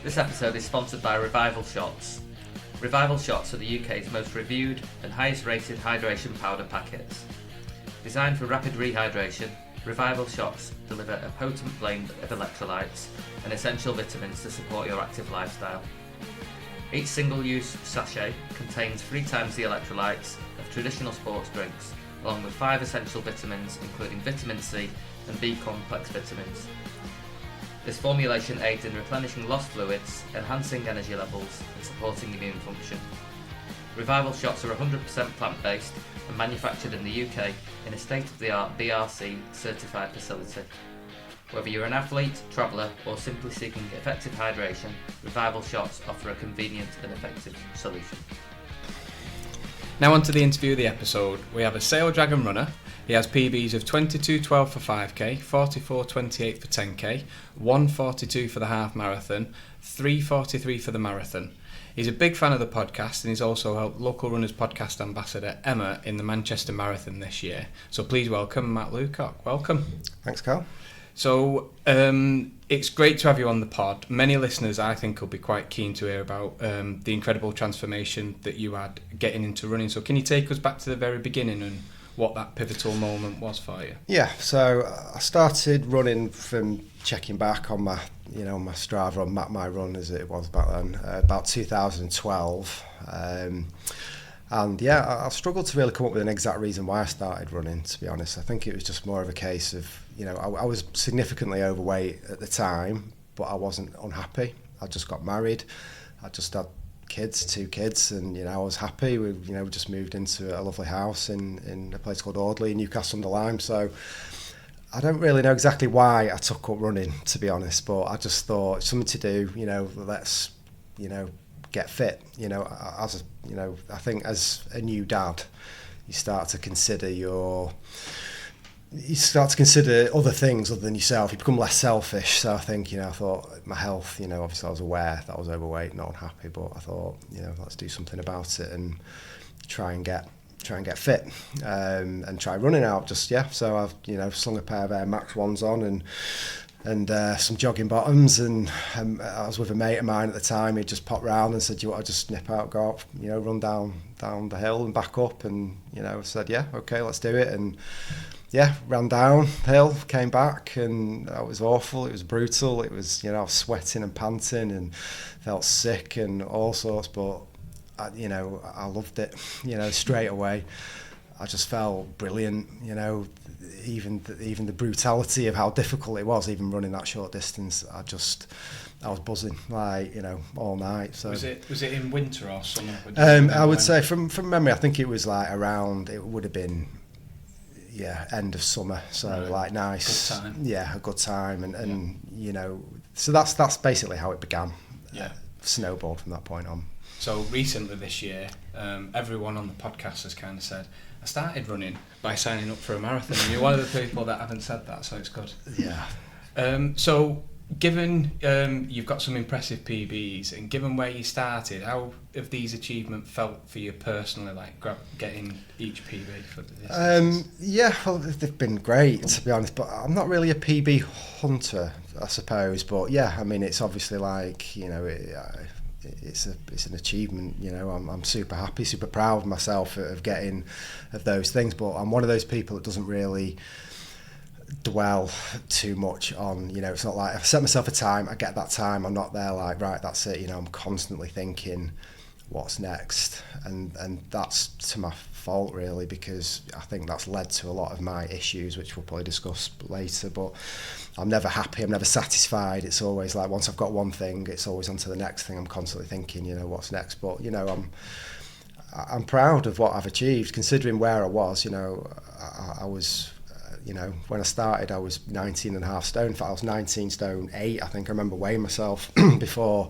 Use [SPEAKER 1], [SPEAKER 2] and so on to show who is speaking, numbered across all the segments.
[SPEAKER 1] This episode is sponsored by Revival Shots. Revival Shots are the UK's most reviewed and highest rated hydration powder packets. Designed for rapid rehydration, Revival Shots deliver a potent blend of electrolytes and essential vitamins to support your active lifestyle. Each single-use sachet contains 3 times the electrolytes of traditional sports drinks, along with 5 essential vitamins including vitamin C and B complex vitamins. This formulation aids in replenishing lost fluids, enhancing energy levels and supporting immune function. Revival Shots are 100% plant-based and manufactured in the UK in a state-of-the-art BRC-certified facility. Whether you're an athlete, traveller or simply seeking effective hydration, Revival Shots offer a convenient and effective solution.
[SPEAKER 2] Now on to the interview of the episode. We have a Sail Dragon runner. He has PBs of 22.12 for 5k, 44.28 for 10k, 1:42 for the half marathon, 3:43 for the marathon. He's a big fan of the podcast and he's also helped Local Runners podcast ambassador Emma in the Manchester Marathon this year. So please welcome Matt Luccock. Welcome.
[SPEAKER 3] Thanks, Carl.
[SPEAKER 2] So it's great to have you on the pod. Many listeners, I think, will be quite keen to hear about the incredible transformation that you had getting into running. So can you take us back to the very beginning and what that pivotal moment was for you?
[SPEAKER 3] Yeah, so I started running from checking back on my Strava on Map My Run as it was back then, about 2012. And yeah, I struggled to really come up with an exact reason why I started running, to be honest. I think it was just more of a case of, I was significantly overweight at the time, but I wasn't unhappy. I just got married. I just had 2 kids, and I was happy. We just moved into a lovely house in a place called Audley in Newcastle-under-Lyme. So I don't really know exactly why I took up running, to be honest, but I just thought it's something to do. Let's get fit. I think as a new dad, you start to consider other things other than yourself. You become less selfish. So I think, I thought my health, obviously I was aware that I was overweight, not unhappy, but I thought, let's do something about it and try and get fit, and try running out. So I've, slung a pair of Air Max 1s on and some jogging bottoms, and I was with a mate of mine at the time. He just popped round and said, "Do you want to just nip out, go up, run down the hill and back up?" And I said, "Yeah, okay, let's do it." And yeah, ran down hill, came back, and it was awful. It was brutal. It was, I was sweating and panting and felt sick and all sorts. But I loved it. Straight away, I just felt brilliant. Even the brutality of how difficult it was, even running that short distance, I was buzzing, all night. So
[SPEAKER 2] was it in winter or summer?
[SPEAKER 3] I would say from memory, I think it was around. It would have been end of summer. So
[SPEAKER 2] right.
[SPEAKER 3] Nice.
[SPEAKER 2] Good time.
[SPEAKER 3] Yeah, a good time, and so that's basically how it began.
[SPEAKER 2] Yeah.
[SPEAKER 3] Snowballed from that point on.
[SPEAKER 2] So recently this year, everyone on the podcast has kind of said, I started running by signing up for a marathon, and you're one of the people that haven't said that, so it's good.
[SPEAKER 3] Yeah.
[SPEAKER 2] So given you've got some impressive PBs, and given where you started, how have these achievements felt for you personally, getting each PB for the distance?
[SPEAKER 3] Yeah, well, they've been great, to be honest, but I'm not really a PB hunter, I suppose. But yeah, I mean, it's obviously it's an achievement. I'm super happy, super proud of myself of getting of those things. But I'm one of those people that doesn't really dwell too much on, it's not like if I set myself a time, I get that time. I'm not there right, that's it. I'm constantly thinking what's next, and that's to my fault really, because I think that's led to a lot of my issues, which we'll probably discuss later. But I'm never happy, I'm never satisfied. It's always once I've got one thing, it's always on to the next thing. I'm constantly thinking, what's next. But I'm proud of what I've achieved, considering where I was. I was when I started, I was 19.5 stone. In fact, I was 19 stone 8. I think I remember weighing myself before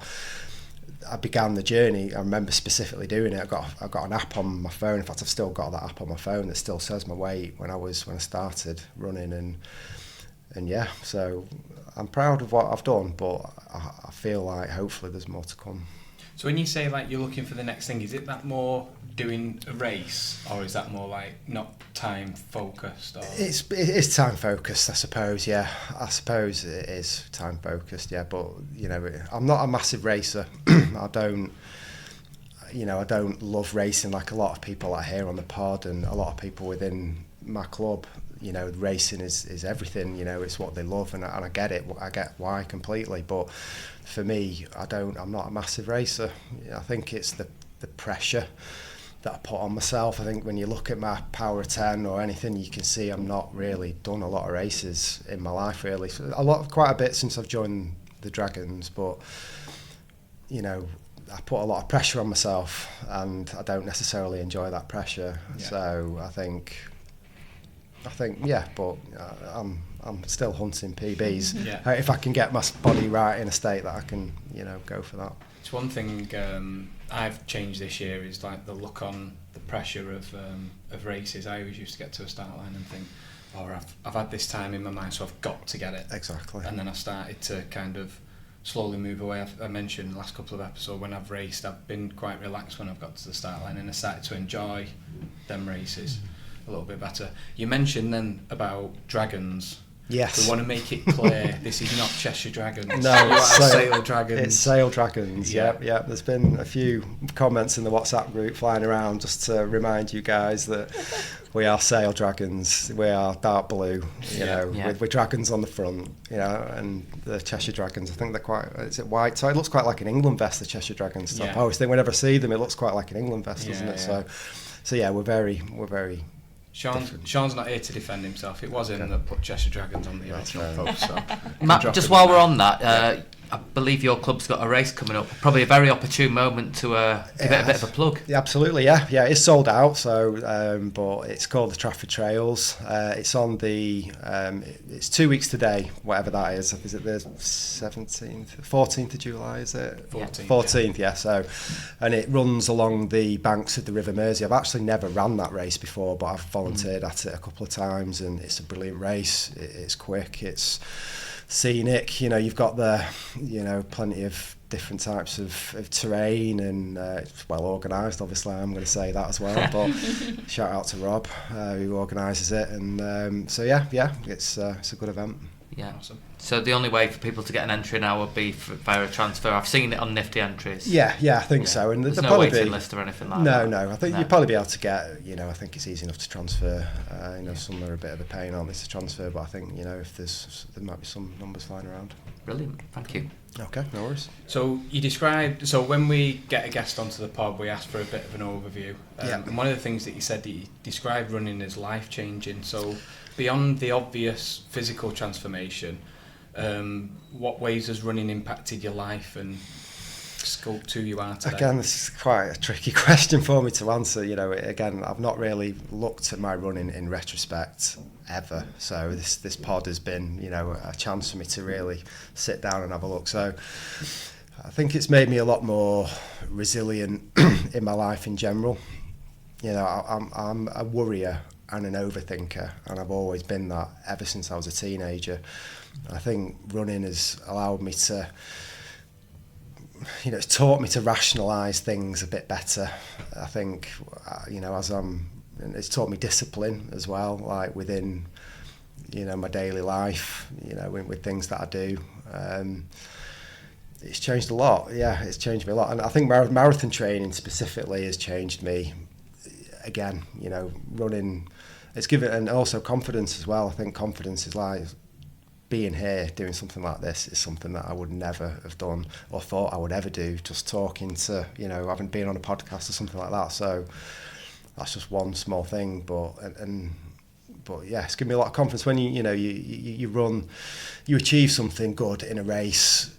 [SPEAKER 3] I began the journey. I remember specifically doing it. I got an app on my phone. In fact, I've still got that app on my phone that still says my weight when I started running, and yeah. So I'm proud of what I've done, but I feel like hopefully there's more to come.
[SPEAKER 2] So when you say like you're looking for the next thing, is it that more doing a race, or is that more like not time focused? Or?
[SPEAKER 3] It's time focused, I suppose. Yeah, I suppose it is time focused. Yeah, but you know, I'm not a massive racer. I don't love racing like a lot of people out here on the pod and a lot of people within my club. You know, racing is everything. You know, it's what they love, and I get it. I get why completely. But for me, I'm not a massive racer. I think it's the pressure that I put on myself. I think when you look at my Power of 10 or anything, you can see I'm not really done a lot of races in my life, really. So quite a bit since I've joined the Dragons, but you know, I put a lot of pressure on myself, and I don't necessarily enjoy that pressure. Yeah. So I think, yeah, but I'm still hunting PBs.
[SPEAKER 2] Yeah.
[SPEAKER 3] If I can get my body right in a state that I can, you know, go for that.
[SPEAKER 2] It's one thing I've changed this year is like the look on the pressure of races. I always used to get to a start line and think, I've had this time in my mind, so I've got to get it.
[SPEAKER 3] Exactly.
[SPEAKER 2] And then I started to kind of slowly move away. I mentioned the last couple of episodes when I've raced, I've been quite relaxed when I've got to the start line, and I started to enjoy them races a little bit better. You mentioned then about Dragons.
[SPEAKER 3] Yes.
[SPEAKER 2] We want to make it clear this is not Cheshire Dragons.
[SPEAKER 3] No, it's
[SPEAKER 2] Sale Dragons.
[SPEAKER 3] It's Sale Dragons. Yeah. There's been a few comments in the WhatsApp group flying around just to remind you guys that we are Sale Dragons. We are dark blue, you know, with dragons on the front, you know, and the Cheshire Dragons. I think they're quite. Is it white? So it looks quite like an England vest. The Cheshire Dragons. I always think whenever I see them, it looks quite like an England vest, doesn't it? Yeah. So yeah, we're very. Sean's
[SPEAKER 2] not here to defend himself. It was him that put Cheshire Dragons on the original post. So
[SPEAKER 1] Matt, just while we're on that, I believe your club's got a race coming up. Probably a very opportune moment to give it a bit of a plug.
[SPEAKER 3] Yeah, absolutely, yeah. It's sold out. So, but it's called the Trafford Trails. It's on the. It's 2 weeks today, whatever that is. Is it the 17th, 14th of July? Is it? 14th, yeah. So, and it runs along the banks of the River Mersey. I've actually never ran that race before, but I've volunteered at it a couple of times, and it's a brilliant race. It's quick. It's scenic, you know, you've got plenty of different types of terrain, and it's well organised, obviously. I'm going to say that as well, but shout out to Rob who organises it, and so it's a good event.
[SPEAKER 1] Yeah.
[SPEAKER 2] Awesome.
[SPEAKER 1] So the only way for people to get an entry now would be via a transfer. I've seen it on Nifty Entries.
[SPEAKER 3] Yeah, I think so. And
[SPEAKER 1] there's no waiting list or anything like that.
[SPEAKER 3] No. I think you'd probably be able to get. You know, I think it's easy enough to transfer. Some are a bit of a pain, aren't they, to transfer? But I think if there might be some numbers flying around.
[SPEAKER 1] Brilliant. Thank you.
[SPEAKER 3] Okay, no worries.
[SPEAKER 2] So you described. So when we get a guest onto the pod, we ask for a bit of an overview. And one of the things that you said that you described running as life changing. So beyond the obvious physical transformation, what ways has running impacted your life and sculpt who you are today?
[SPEAKER 3] Again, this is quite a tricky question for me to answer. You know, again, I've not really looked at my running in retrospect ever. So this pod has been, a chance for me to really sit down and have a look. So I think it's made me a lot more resilient in my life in general. I'm a worrier and an overthinker, and I've always been that ever since I was a teenager. I think running has allowed me to, it's taught me to rationalise things a bit better. I think, it's taught me discipline as well, like within, my daily life, with things that I do. It's changed a lot. Yeah, it's changed me a lot. And I think marathon training specifically has changed me. Again, running, it's given, and also confidence as well. I think confidence is like being here, doing something like this is something that I would never have done or thought I would ever do. Just talking to, having been on a podcast or something like that. So that's just one small thing, but yeah, it's given me a lot of confidence when you run, you achieve something good in a race,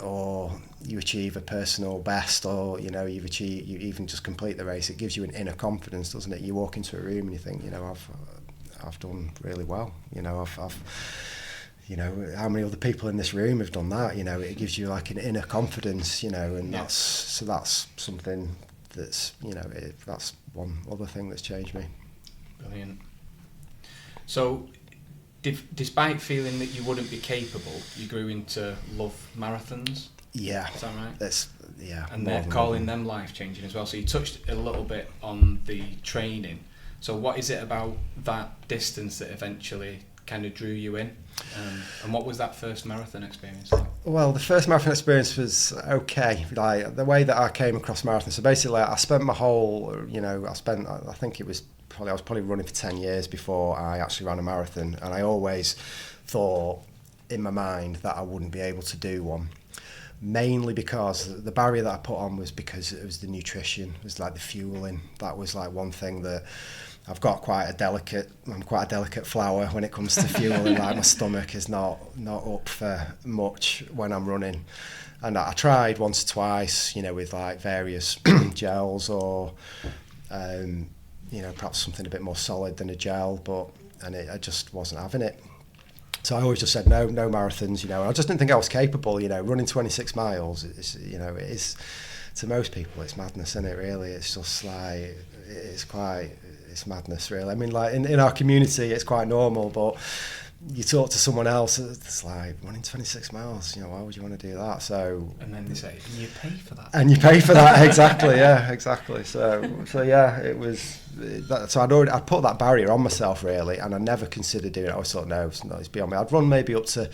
[SPEAKER 3] or you achieve a personal best, or you even just complete the race. It gives you an inner confidence, doesn't it? You walk into a room and you think, I've done really well. I've how many other people in this room have done that? It gives you like an inner confidence, and that's something that's that's one other thing that's changed me.
[SPEAKER 2] Brilliant. So, despite feeling that you wouldn't be capable, you grew into love marathons?
[SPEAKER 3] Yeah.
[SPEAKER 2] Is that right?
[SPEAKER 3] That's, yeah.
[SPEAKER 2] And they're calling them life-changing as well. So you touched a little bit on the training. So what is it about that distance that eventually kind of drew you in? And what was that first marathon experience like?
[SPEAKER 3] Well, the first marathon experience was okay. Like the way that I came across marathon. So basically, I spent my whole, I think it was I was probably running for 10 years before I actually ran a marathon, and I always thought in my mind that I wouldn't be able to do one. Mainly because the barrier that I put on was because it was the nutrition, it was like the fueling. That was like one thing that I'm quite a delicate flower when it comes to fueling. Like my stomach is not up for much when I'm running. And I tried once or twice, with like various gels or, perhaps something a bit more solid than a gel, I just wasn't having it. So I always just said no marathons, and I just didn't think I was capable, running 26 miles. It is, to most people, it's madness, isn't it, really? It's just like, it's madness, really. I mean, like in our community, it's quite normal, but you talk to someone else, it's like, running 26 miles, why would you want to do that? So,
[SPEAKER 2] and then they say, and you pay for that.
[SPEAKER 3] And you pay for that, exactly, yeah, exactly. So yeah, it was. So I'd put that barrier on myself, really, and I never considered doing it. I always thought, no, it's beyond me. I'd run maybe up to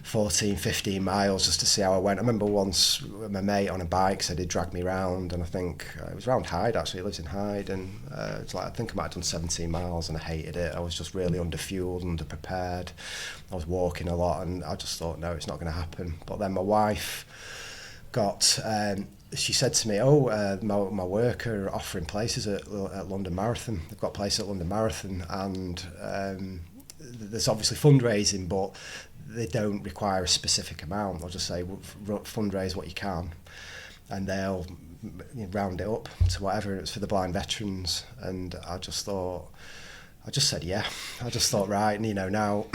[SPEAKER 3] 14, 15 miles just to see how I went. I remember once my mate on a bike said he'd drag me around, and I think it was around Hyde, actually. He lives in Hyde, and it's like, I think I might have done 17 miles, and I hated it. I was just really underfueled, underprepared. I was walking a lot, and I just thought, no, it's not going to happen. But then my wife got... she said to me, my work are offering places at London Marathon. They've got places at London Marathon, and there's obviously fundraising, but they don't require a specific amount. They'll just say, fundraise what you can, and they'll round it up to whatever. It's for the blind veterans. And I just said, yeah. I just thought, right, now,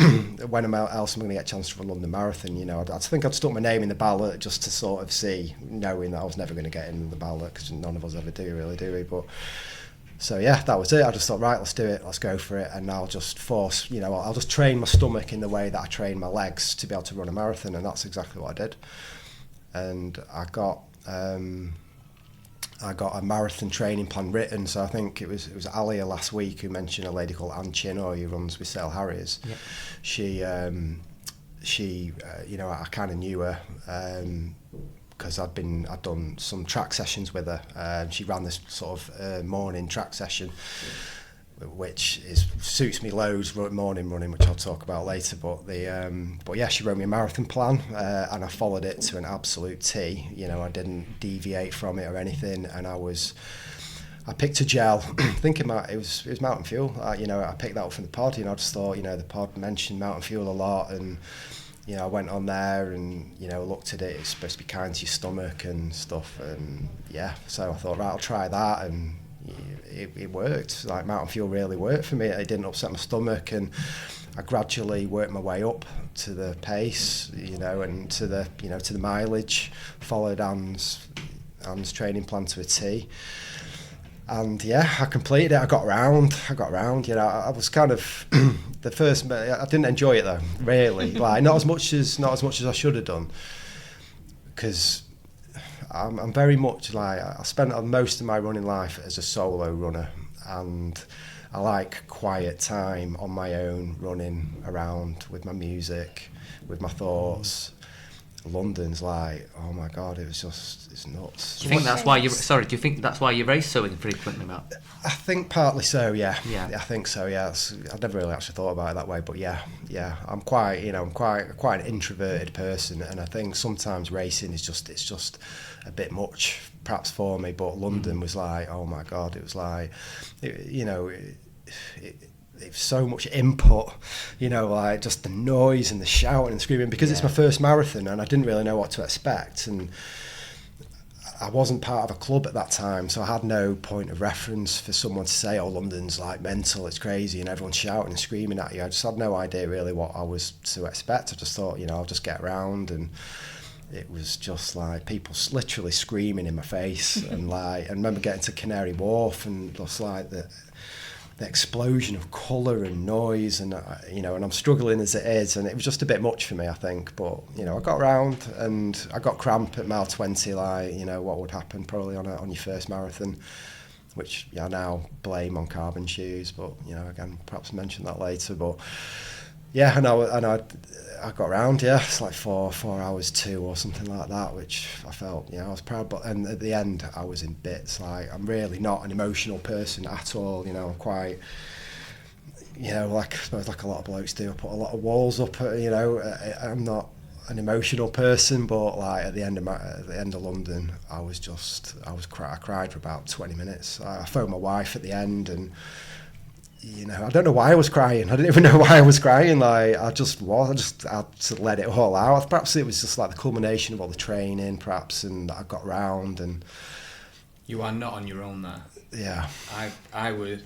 [SPEAKER 3] when else am I going to get a chance to run London Marathon? I think I'd stuck my name in the ballot just to sort of see, knowing that I was never going to get in the ballot, because none of us ever do, really, do we? But so, yeah, that was it. I just thought, right, let's do it. Let's go for it. And I'll just I'll just train my stomach in the way that I train my legs to be able to run a marathon. And that's exactly what I did. And I got a marathon training plan written. So I think it was Alia last week who mentioned a lady called Anne Chino who runs with Sale Harriers. Yep. She I kind of knew her because I'd done some track sessions with her. She ran this sort of morning track session, which suits me loads, morning running, which I'll talk about later. But yeah, she wrote me a marathon plan, and I followed it to an absolute T. I didn't deviate from it or anything, and I picked a gel, thinking it was Mountain Fuel. I picked that up from the pod. I just thought, the pod mentioned Mountain Fuel a lot, and I went on there and looked at it. It's supposed to be kind to your stomach and stuff, and yeah. So I thought, right, I'll try that, and it worked. Like Mountain Fuel really worked for me. It didn't upset my stomach, and I gradually worked my way up to the pace, and to the mileage. Followed Anne's training plan to a T, and yeah, I completed it. I got round. I was kind of the first. I didn't enjoy it though, really. Like not as much as I should have done, because I'm very much like, I spent most of my running life as a solo runner, and I like quiet time on my own, running around with my music, with my thoughts. London's like, oh my God, it's nuts.
[SPEAKER 1] Do you think that's why you race so infrequently, Matt?
[SPEAKER 3] I think partly so, yeah.
[SPEAKER 1] Yeah.
[SPEAKER 3] I think so, yeah. I've never really actually thought about it that way, but yeah. I'm quite an introverted person, and I think sometimes racing is just a bit much, perhaps for me. But London was like, oh my God, it was like, it's so much input, like just the noise and the shouting and screaming, because it's my first marathon and I didn't really know what to expect, and I wasn't part of a club at that time, so I had no point of reference for someone to say, oh, London's like mental, it's crazy, and everyone's shouting and screaming at you. I just had no idea really what I was to expect. I just thought, I'll just get around, and it was just like people literally screaming in my face. And like, I remember getting to Canary Wharf, and just like the explosion of colour and noise, and you know, and I'm struggling as it is, and it was just a bit much for me, I think. But you know, I got around, and I got cramp at mile 20, like, you know, what would happen probably on your first marathon, which I now blame on carbon shoes. But you know, again, perhaps mention that later. But yeah, and I got around, yeah, it's like 4 hours 2 or something like that, which I felt, you know, I was proud. But and at the end, I was in bits. Like, I'm really not an emotional person at all. You know, I'm quite, you know, like I suppose like a lot of blokes do, I put a lot of walls up. You know, I'm not an emotional person, but like at the end of London, I cried for about 20 minutes. I phoned my wife at the end, and you know, I don't know why I was crying. I didn't even know why I was crying. Like, I just let it all out. Perhaps it was just like the culmination of all the training, perhaps, and I got round. And
[SPEAKER 2] you are not on your own there.
[SPEAKER 3] Yeah,
[SPEAKER 2] I would.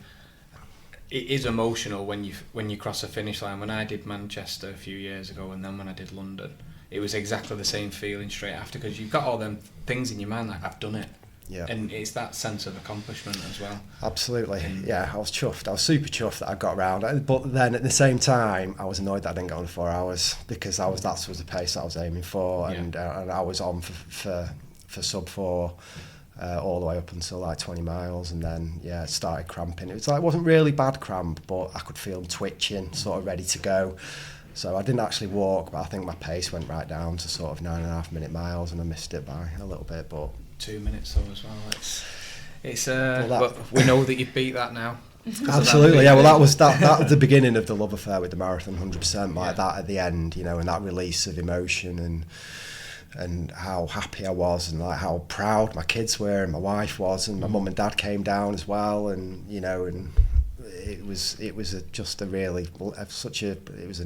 [SPEAKER 2] It is emotional when you cross a finish line. When I did Manchester a few years ago, and then when I did London, it was exactly the same feeling straight after, because you've got all them things in your mind like, I've done it.
[SPEAKER 3] Yeah.
[SPEAKER 2] And it's that sense of accomplishment as well.
[SPEAKER 3] Absolutely. Yeah, I was chuffed. I was super chuffed that I got round. But then at the same time, I was annoyed that I didn't get on 4 hours, because that was the pace that I was aiming for, and I was on for sub 4 all the way up until like 20 miles, and then it started cramping. It wasn't really bad cramp, but I could feel them twitching, sort of ready to go. So I didn't actually walk, but I think my pace went right down to sort of 9.5 minute miles, and I missed it by a little bit, but
[SPEAKER 2] 2 minutes though as well. It's but we know that you've beat that now.
[SPEAKER 3] Absolutely, yeah. Well, that was the beginning of the love affair with the marathon, 100%. Like that at the end, you know, and that release of emotion, and how happy I was, and like how proud my kids were, and my wife was, and my mum and dad came down as well, and you know, and it was a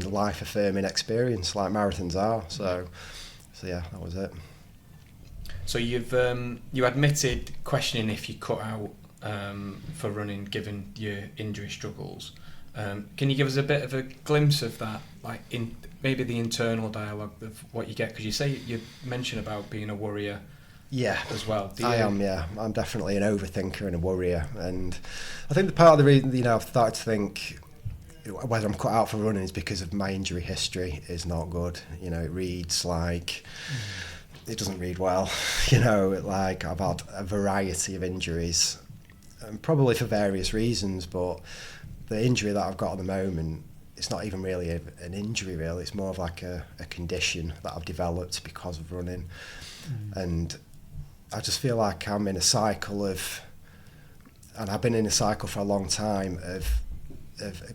[SPEAKER 3] life affirming experience, like marathons are. So yeah, that was it.
[SPEAKER 2] So you admitted questioning if you cut out for running, given your injury struggles. Can you give us a bit of a glimpse of that, like in maybe the internal dialogue of what you get? Because you mentioned about being a worrier.
[SPEAKER 3] Yeah,
[SPEAKER 2] as well.
[SPEAKER 3] I am. Yeah, I'm definitely an overthinker and a worrier, and I think the part of the reason, you know, I've started to think whether I'm cut out for running is because of my injury history is not good. You know, it reads like. It doesn't read well, you know, like I've had a variety of injuries, and probably for various reasons, but the injury that I've got at the moment, it's not even really an injury really, it's more of like a condition that I've developed because of running. And I just feel like I'm in a cycle and I've been in a cycle for a long time of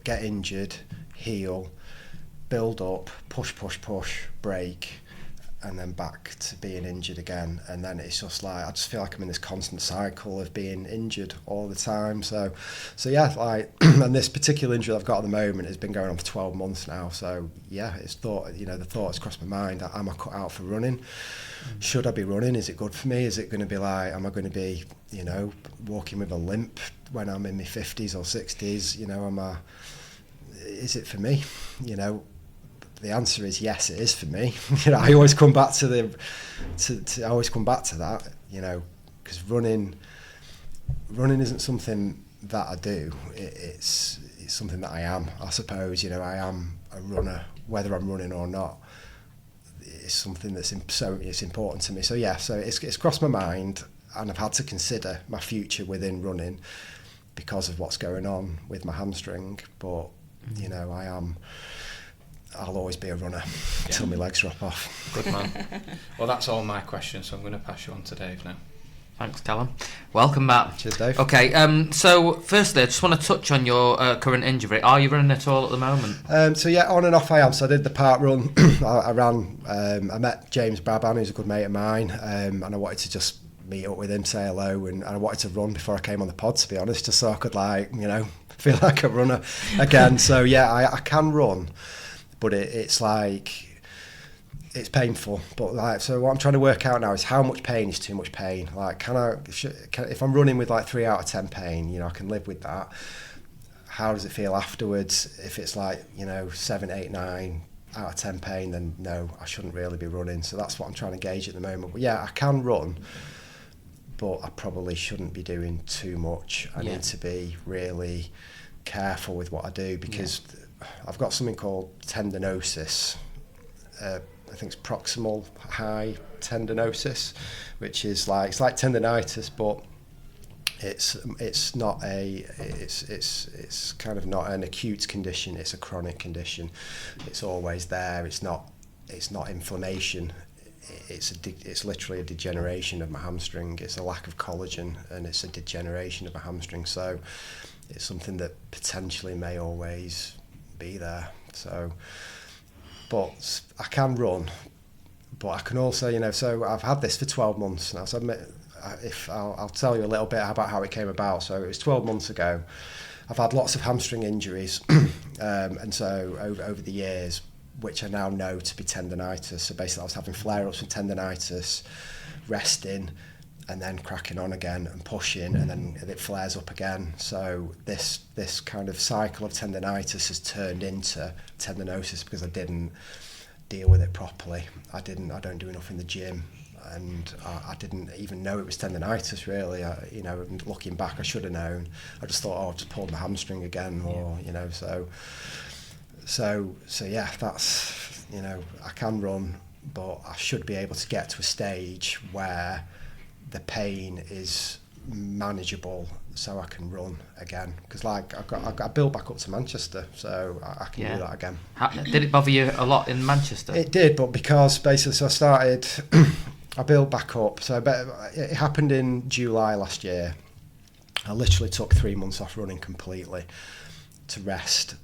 [SPEAKER 3] get injured, heal, build up, push, break, and then back to being injured again, and then it's just like I just feel like I'm in this constant cycle of being injured all the time. So yeah, like and this particular injury I've got at the moment has been going on for 12 months now. So yeah, the thought has crossed my mind: am I cut out for running? Should I be running? Is it good for me? Is it going to be like, am I going to be, you know, walking with a limp when I'm in my 50s or 60s? You know, is it for me? You know. The answer is yes, it is for me. You know, I always come back to that. You know, because running isn't something that I do. It's something that I am. I suppose, you know, I am a runner, whether I'm running or not. It's something it's important to me. So yeah, so it's crossed my mind, and I've had to consider my future within running because of what's going on with my hamstring. But you know, I'll always be a runner until my legs drop off.
[SPEAKER 2] Good man. Well, that's all my questions, so I'm going to pass you on to Dave now.
[SPEAKER 1] Thanks, Callum. Welcome back.
[SPEAKER 3] Cheers, Dave.
[SPEAKER 1] Okay, so firstly, I just want to touch on your current injury. Are you running at all at the moment?
[SPEAKER 3] So yeah, on and off I am. So I did the park run. I ran. I met James Brabham, who's a good mate of mine, and I wanted to just meet up with him, say hello, and I wanted to run before I came on the pod, to be honest, just so I could, like, you know, feel like a runner again. So yeah, I can run. But it's like, it's painful. But like, so what I'm trying to work out now is how much pain is too much pain. Like, if I'm running with like 3 out of 10 pain, you know, I can live with that. How does it feel afterwards? If it's like, you know, 7, 8, 9 out of 10 pain, then no, I shouldn't really be running. So that's what I'm trying to gauge at the moment. But yeah, I can run, but I probably shouldn't be doing too much. I need to be really careful with what I do, because I've got something called tendinosis. I think it's proximal high tendinosis, which is like, it's like tendinitis, but it's kind of not an acute condition. It's a chronic condition. It's always there. It's not inflammation. It's literally a degeneration of my hamstring. It's a lack of collagen, and it's a degeneration of my hamstring. So it's something that potentially may always be there. So, but I can run, but I can also, you know, so I've had this for 12 months now. So I'll tell you a little bit about how it came about. So it was 12 months ago. I've had lots of hamstring injuries, and so over the years, which I now know to be tendinitis. So basically I was having flare-ups with tendinitis, resting, and then cracking on again and pushing, and then it flares up again. So this kind of cycle of tendinitis has turned into tendinosis because I didn't deal with it properly. I don't do enough in the gym, and I didn't even know it was tendinitis really. You know, looking back, I should have known. I just thought, I've just pulled my hamstring again, or you know, so yeah, that's, you know, I can run, but I should be able to get to a stage where the pain is manageable, so I can run again. Because like I got built back up to Manchester, so I can do that again.
[SPEAKER 1] Did it bother you a lot in Manchester?
[SPEAKER 3] It did, but because basically, so I started, I built back up. So it happened in July last year. I literally took 3 months off running completely to rest.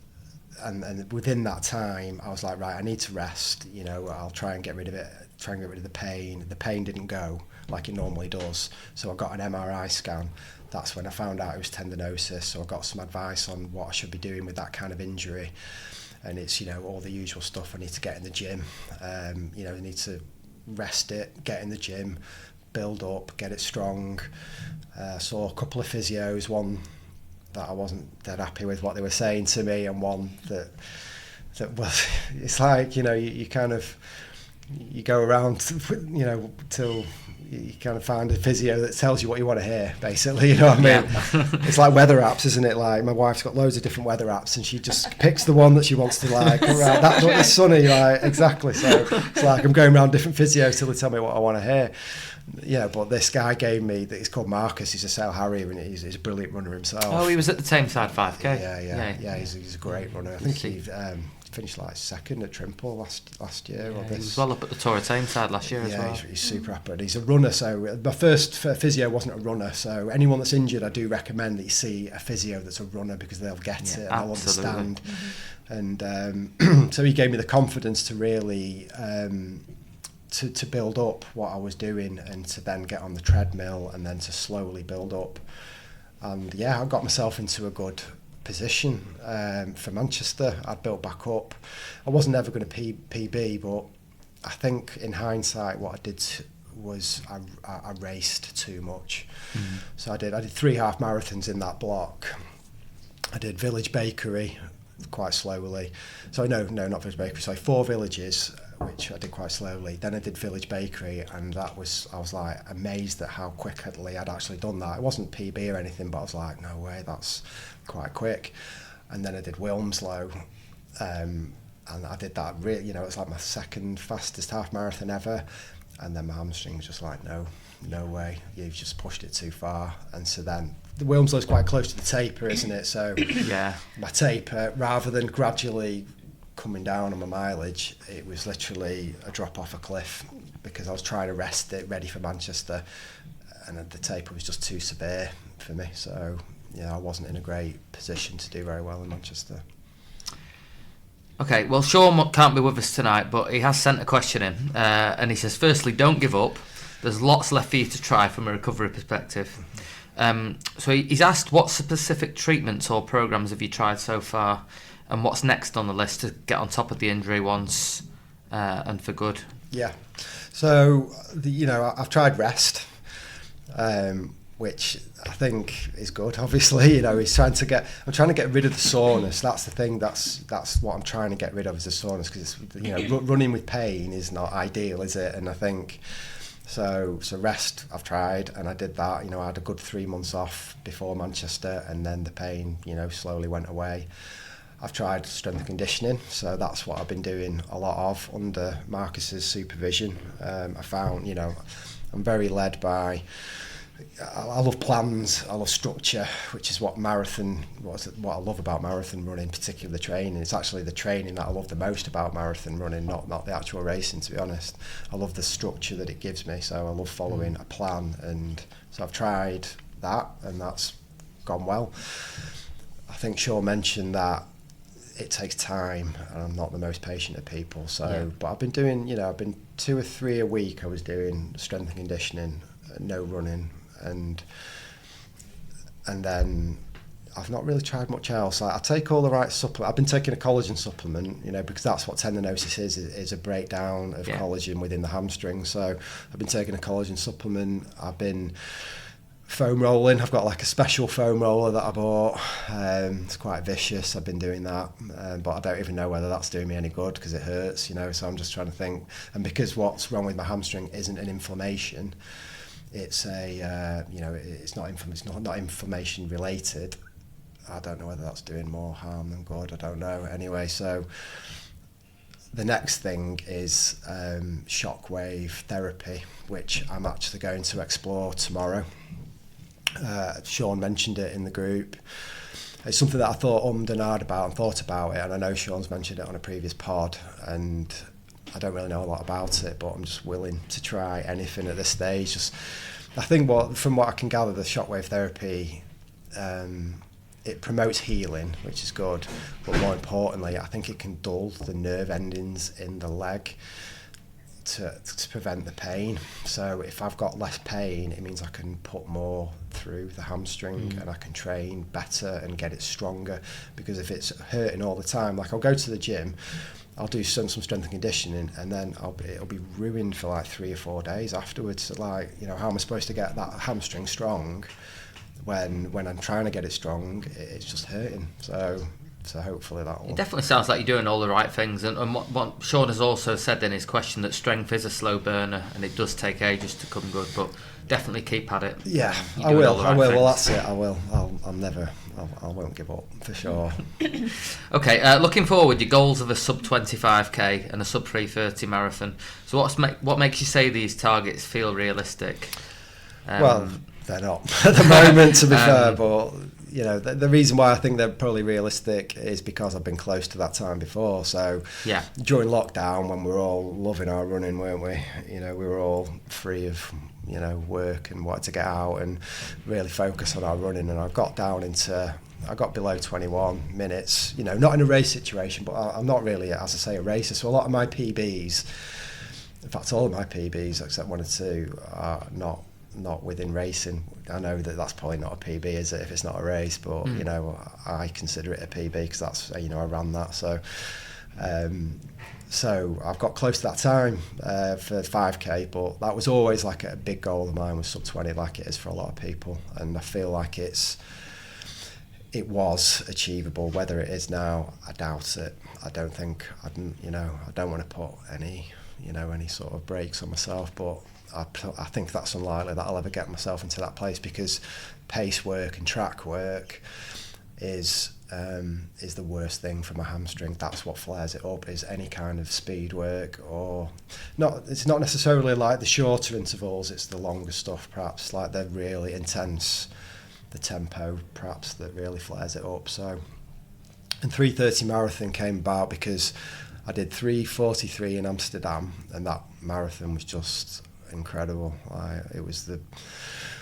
[SPEAKER 3] And within that time, I was like, right, I need to rest. You know, I'll try and get rid of it, try and get rid of the pain. The pain didn't go like it normally does. So I got an MRI scan. That's when I found out it was tendinosis. So I got some advice on what I should be doing with that kind of injury. And it's, you know, all the usual stuff. I need to get in the gym. You know, I need to rest it, get in the gym, build up, get it strong. Saw a couple of physios, one that I wasn't that happy with what they were saying to me, and one that was, it's like, you know, you kind of, you go around, you know, till you kind of find a physio that tells you what you want to hear, basically, you know what I mean? Yeah. It's like weather apps, isn't it? Like, my wife's got loads of different weather apps, and she just picks the one that she wants to like. All right, that's what it's sunny, like, exactly. So it's like I'm going around different physios till they tell me what I want to hear. Yeah, but this guy gave me, he's called Marcus, he's a Sale Harrier, and he's a brilliant runner himself.
[SPEAKER 1] Oh, he was at the Tameside 5K?
[SPEAKER 3] Yeah, he's a great runner. I think he finished like second at Trimble last year.
[SPEAKER 1] Yeah, he was well up at the Tour of Tameside last year as well.
[SPEAKER 3] Yeah, he's super happy. He's a runner, so my first physio wasn't a runner, so anyone that's injured, I do recommend that you see a physio that's a runner, because they'll get it and they'll understand. And so he gave me the confidence to really to build up what I was doing, and to then get on the treadmill, and then to slowly build up. And yeah, I got myself into a good position for Manchester. I'd built back up. I wasn't ever going to PB, but I think in hindsight what I did was I raced too much. So I did 3 half marathons in that block. I did Village Bakery quite slowly. So no, not Village Bakery, sorry, 4 villages, which I did quite slowly. Then I did Village Bakery, and I was like amazed at how quickly I'd actually done that. It wasn't PB or anything, but I was like, no way, that's quite quick. And then I did Wilmslow, and I did that really, you know, it's like my second fastest half marathon ever. And then my hamstring was just like, no way, you've just pushed it too far. And so then the Wilmslow's quite close to the taper, isn't it? So
[SPEAKER 1] yeah,
[SPEAKER 3] my taper, rather than gradually coming down on my mileage, it was literally a drop off a cliff, because I was trying to rest it ready for Manchester, and the taper was just too severe for me. So yeah, I wasn't in a great position to do very well in Manchester.
[SPEAKER 1] Okay, well, Sean can't be with us tonight, but he has sent a question in, and he says, firstly, don't give up. There's lots left for you to try from a recovery perspective. So he's asked, what specific treatments or programs have you tried so far, and what's next on the list to get on top of the injury once and for good? Yeah,
[SPEAKER 3] so I've tried rest, which I think is good. Obviously, I'm trying to get rid of the soreness. That's the thing. That's what I'm trying to get rid of, is the soreness, because running with pain is not ideal, is it? And I think So rest I've tried, and I did that. You know, I had a good 3 months off before Manchester, and then the pain, you know, slowly went away. I've tried strength and conditioning, so that's what I've been doing a lot of under Marcus's supervision. I found, you know, I'm very led by, I love plans, I love structure, which is what what I love about marathon running, particularly the training. It's actually the training that I love the most about marathon running, not the actual racing, to be honest. I love the structure that it gives me, so I love following a plan, and so I've tried that, and that's gone well. I think Sean mentioned that it takes time, and I'm not the most patient of people, so but I've been doing, you know, I've been 2 or 3 a week. I was doing strength and conditioning, no running, and then I've not really tried much else. I take all the right supplements. I've been taking a collagen supplement, you know, because that's what tendinosis is a breakdown of collagen within the hamstring. So I've been taking a collagen supplement. I've been foam rolling. I've got like a special foam roller that I bought. It's quite vicious. I've been doing that, but I don't even know whether that's doing me any good because it hurts, you know. So I'm just trying to think. And because what's wrong with my hamstring isn't an inflammation, it's a you know, it's not inflammation related. I don't know whether that's doing more harm than good. I don't know. Anyway, so the next thing is shockwave therapy, which I'm actually going to explore tomorrow. Sean mentioned it in the group. It's something that I thought and ahed about and thought about it, and I know Sean's mentioned it on a previous pod, and I don't really know a lot about it, but I'm just willing to try anything at this stage. Just, I think from what I can gather, the shockwave therapy, it promotes healing, which is good, but more importantly, I think it can dull the nerve endings in the leg to prevent the pain. So if I've got less pain, it means I can put more through the hamstring and I can train better and get it stronger. Because if it's hurting all the time, like I'll go to the gym, I'll do some strength and conditioning, and then it'll be ruined for like 3 or 4 days afterwards. So like, you know, how am I supposed to get that hamstring strong when I'm trying to get it strong, it's just hurting. So hopefully that will...
[SPEAKER 1] It definitely sounds like you're doing all the right things, and what Sean has also said in his question, that strength is a slow burner and it does take ages to come good, but definitely keep at it.
[SPEAKER 3] Yeah, I will. Well, that's it. I will. I won't give up for sure.
[SPEAKER 1] Okay, looking forward, your goals are the sub 25k and a sub 3:30 marathon. So what makes you say these targets feel realistic?
[SPEAKER 3] Well, they're not at the moment, to be fair, but you know, the reason why I think they're probably realistic is because I've been close to that time before. So during lockdown, when we were all loving our running, weren't we? You know, we were all free of, you know, work and wanted to get out and really focus on our running. And I got below 21 minutes, you know, not in a race situation, but I'm not really, as I say, a racer. So a lot of my PBs, in fact, all of my PBs except 1 or 2 are not within racing. I know that that's probably not a PB, is it, if it's not a race, but you know, I consider it a PB because that's, you know, I ran that. So so I've got close to that time for 5k, but that was always like a big goal of mine, was sub 20, like it is for a lot of people, and I feel like it was achievable. Whether it is now, I doubt it. I don't want to put any sort of brakes on myself, but I think that's unlikely that I'll ever get myself into that place, because pace work and track work is the worst thing for my hamstring. That's what flares it up, is any kind of speed work, or not. It's not necessarily like the shorter intervals, it's the longer stuff, perhaps, like the really intense, the tempo perhaps, that really flares it up. So, and 3:30 marathon came about because I did 3:43 in Amsterdam, and that marathon was just incredible. It was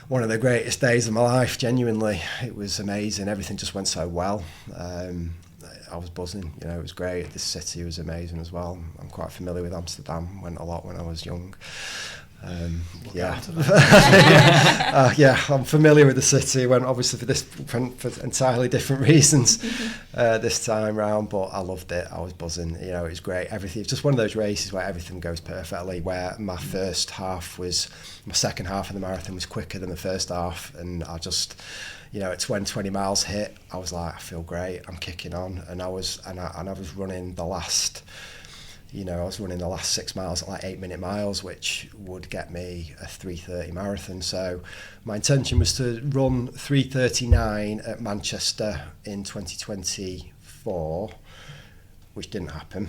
[SPEAKER 3] one of the greatest days of my life, genuinely. It was amazing. Everything just went so well. I was buzzing, you know, it was great. This city was amazing as well. I'm quite familiar with Amsterdam, went a lot when I was young. Yeah, I'm familiar with the city. Went obviously for entirely different reasons this time round, but I loved it. I was buzzing. You know, it was great. Everything. It's just one of those races where everything goes perfectly. Where my second half of the marathon was quicker than the first half, and I just, you know, it's when 20 miles hit, I was like, I feel great. I'm kicking on, and I was running the last, I was running the last 6 miles at like 8-minute miles, which would get me a 3:30 marathon. So my intention was to run 3:39 at Manchester in 2024, which didn't happen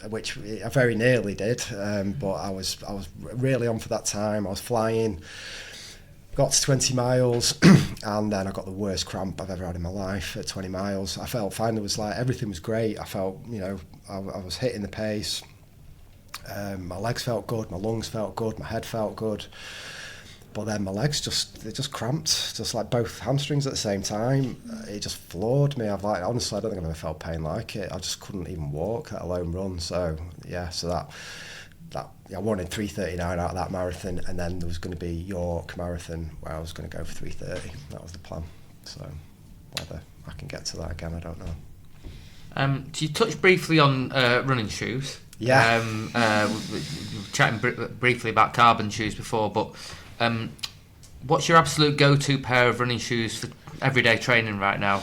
[SPEAKER 3] which I very nearly did, but I was really on for that time. I was flying, got to 20 miles and then I got the worst cramp I've ever had in my life at 20 miles. I felt fine. It was like everything was great. I felt, I was hitting the pace. My legs felt good, my lungs felt good, my head felt good. But then my legs just cramped, just like both hamstrings at the same time. It just floored me. Honestly, I don't think I've ever felt pain like it. I just couldn't even walk, let alone run. So that I wanted 3:39 out of that marathon, and then there was going to be York Marathon where I was going to go for 3:30. That was the plan. So whether I can get to that again, I don't know.
[SPEAKER 1] So you touched briefly on running shoes.
[SPEAKER 3] Yeah.
[SPEAKER 1] We were chatting briefly about carbon shoes before, but what's your absolute go-to pair of running shoes for everyday training right now?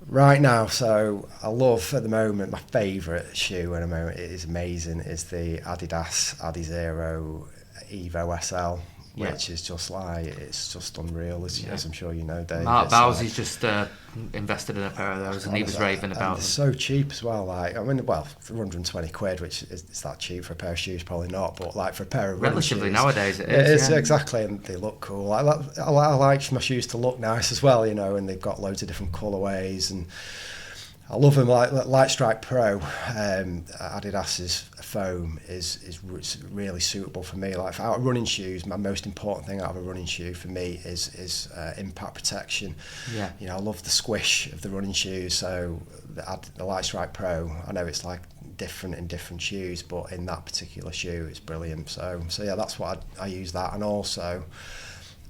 [SPEAKER 3] Right now, so I love at the moment, my favourite shoe at the moment, it is amazing, is the Adidas Adizero Evo SL, which is just like, it's just unreal, as I'm sure you know, Dave.
[SPEAKER 1] Mark Bowsey's just invested in a pair of those, and he was raving about them.
[SPEAKER 3] They're so cheap as well, like, I mean, well, for 120 quid, which is that cheap for a pair of shoes? Probably not, but like for a pair of running
[SPEAKER 1] relatively
[SPEAKER 3] shoes,
[SPEAKER 1] nowadays it
[SPEAKER 3] is, exactly, and they look cool. I like my shoes to look nice as well, and they've got loads of different colourways, and I love them. Like Light Strike Pro, Adidas's foam is really suitable for me. Like out of running shoes, my most important thing out of a running shoe for me is impact protection. Yeah. I love the squish of the running shoes. So the Light Strike Pro, I know it's like different in different shoes, but in that particular shoe, it's brilliant. So yeah, that's what I use that, and also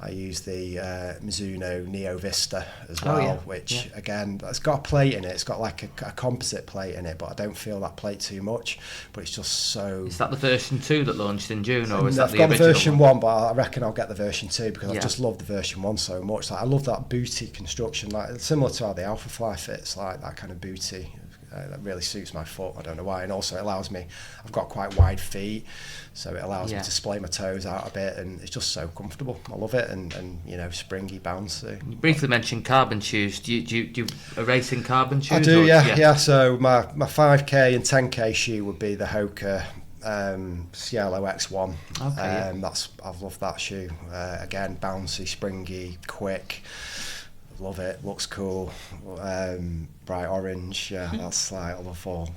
[SPEAKER 3] I use the Mizuno Neo Vista as well, which again, it's got a plate in it. It's got like a composite plate in it, but I don't feel that plate too much. But it's just so.
[SPEAKER 1] Is that the version 2 that launched in June, or is that
[SPEAKER 3] I've
[SPEAKER 1] the
[SPEAKER 3] got the
[SPEAKER 1] original
[SPEAKER 3] version 1, but I reckon I'll get the version 2 because I just love the version 1 so much. Like I love that booty construction, like similar to how the Alpha Fly fits, like that kind of booty. That really suits my foot. I don't know why, and also it allows me. I've got quite wide feet, so it allows me to splay my toes out a bit, and it's just so comfortable. I love it, and springy, bouncy.
[SPEAKER 1] You briefly mentioned carbon shoes. Do you race in carbon shoes?
[SPEAKER 3] I do, yeah. So my 5k and 10k shoe would be the Hoka Cielo X1. Okay. I've loved that shoe. Again, bouncy, springy, quick. Love it, looks cool, bright orange, that's like, I love all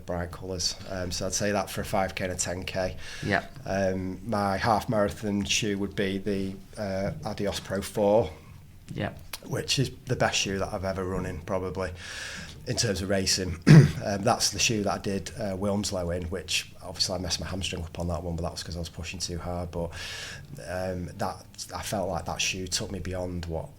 [SPEAKER 3] bright colours, so I'd say that for a 5k and a 10k. My half marathon shoe would be the Adios Pro 4, which is the best shoe that I've ever run in, probably, in terms of racing. That's the shoe that I did Wilmslow in, which obviously I messed my hamstring up on that one, but that was because I was pushing too hard. But that I felt like that shoe took me beyond what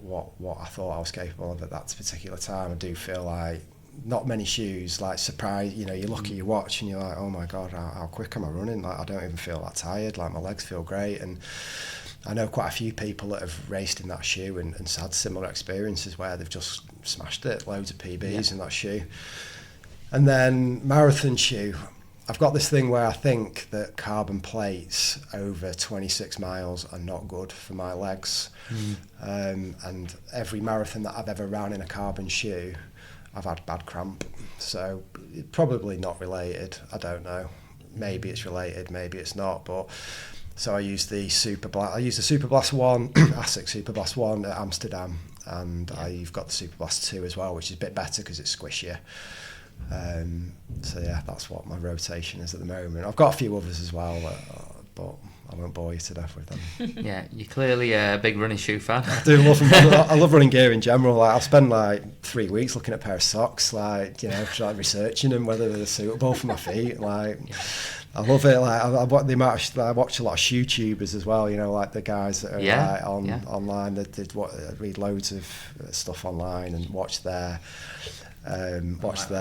[SPEAKER 3] I thought I was capable of at that particular time. I do feel like not many shoes like surprise. You look at your watch and you're like, oh my god, how quick am I running? Like I don't even feel that tired. Like my legs feel great, and I know quite a few people that have raced in that shoe and had similar experiences where they've just smashed it, loads of PBs in that shoe. And then marathon shoe, I've got this thing where I think that carbon plates over 26 miles are not good for my legs. And every marathon that I've ever ran in a carbon shoe, I've had bad cramp. So probably not related, I don't know. Maybe it's related, maybe it's not, but so I used the Superblast 1, ASIC Superblast 1 at Amsterdam, and I've got the Superblast 2 as well, which is a bit better because it's squishier. So yeah, that's what my rotation is at the moment. I've got a few others as well, but I won't bore you to death with them.
[SPEAKER 1] Yeah, you're clearly a big running shoe fan.
[SPEAKER 3] I do love them. I love running gear in general. Like I'll spend like 3 weeks looking at a pair of socks, like researching them, whether they're suitable for my feet. Like I love it. Like I watch a lot of shoe tubers as well. Like the guys that are online that read loads of stuff online and watch their.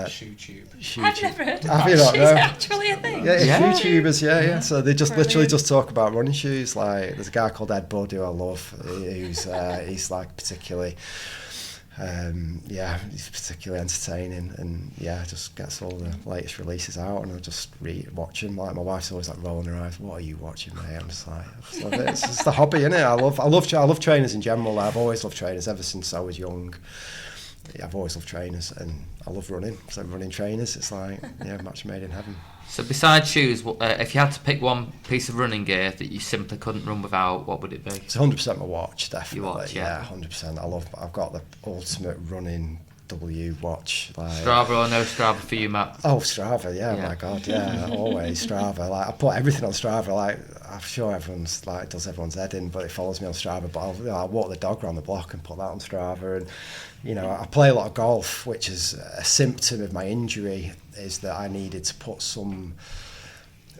[SPEAKER 2] Shoe tube.
[SPEAKER 4] I've never heard of
[SPEAKER 3] that.
[SPEAKER 4] Have you not? It's actually a thing.
[SPEAKER 3] Yeah, shoe tubers, yeah. So they just literally just talk about running shoes. Like there's a guy called Ed Budd who I love. He's like particularly Yeah, it's particularly entertaining, and yeah, just gets all the latest releases out, and I just watch them. Like my wife's always like rolling her eyes. What are you watching, mate? I'm just like, I just love it. It's just a hobby, isn't it? I love trainers in general. I've always loved trainers ever since I was young. Yeah, I've always loved trainers, and I love running. So running trainers, it's like match made in heaven.
[SPEAKER 1] So besides shoes, if you had to pick one piece of running gear that you simply couldn't run without, what would it be?
[SPEAKER 3] It's 100% my watch, definitely.
[SPEAKER 1] Your watch, yeah.
[SPEAKER 3] 100%. I've got the ultimate running W watch. Like,
[SPEAKER 1] Strava or no Strava for you, Matt?
[SPEAKER 3] Oh, Strava, yeah. Oh my God, yeah, always Strava. Like I put everything on Strava. Like I'm sure everyone's like does everyone's head in, but it follows me on Strava. But I'll walk the dog around the block and put that on Strava. And I play a lot of golf, which is a symptom of my injury. Is that I needed to put some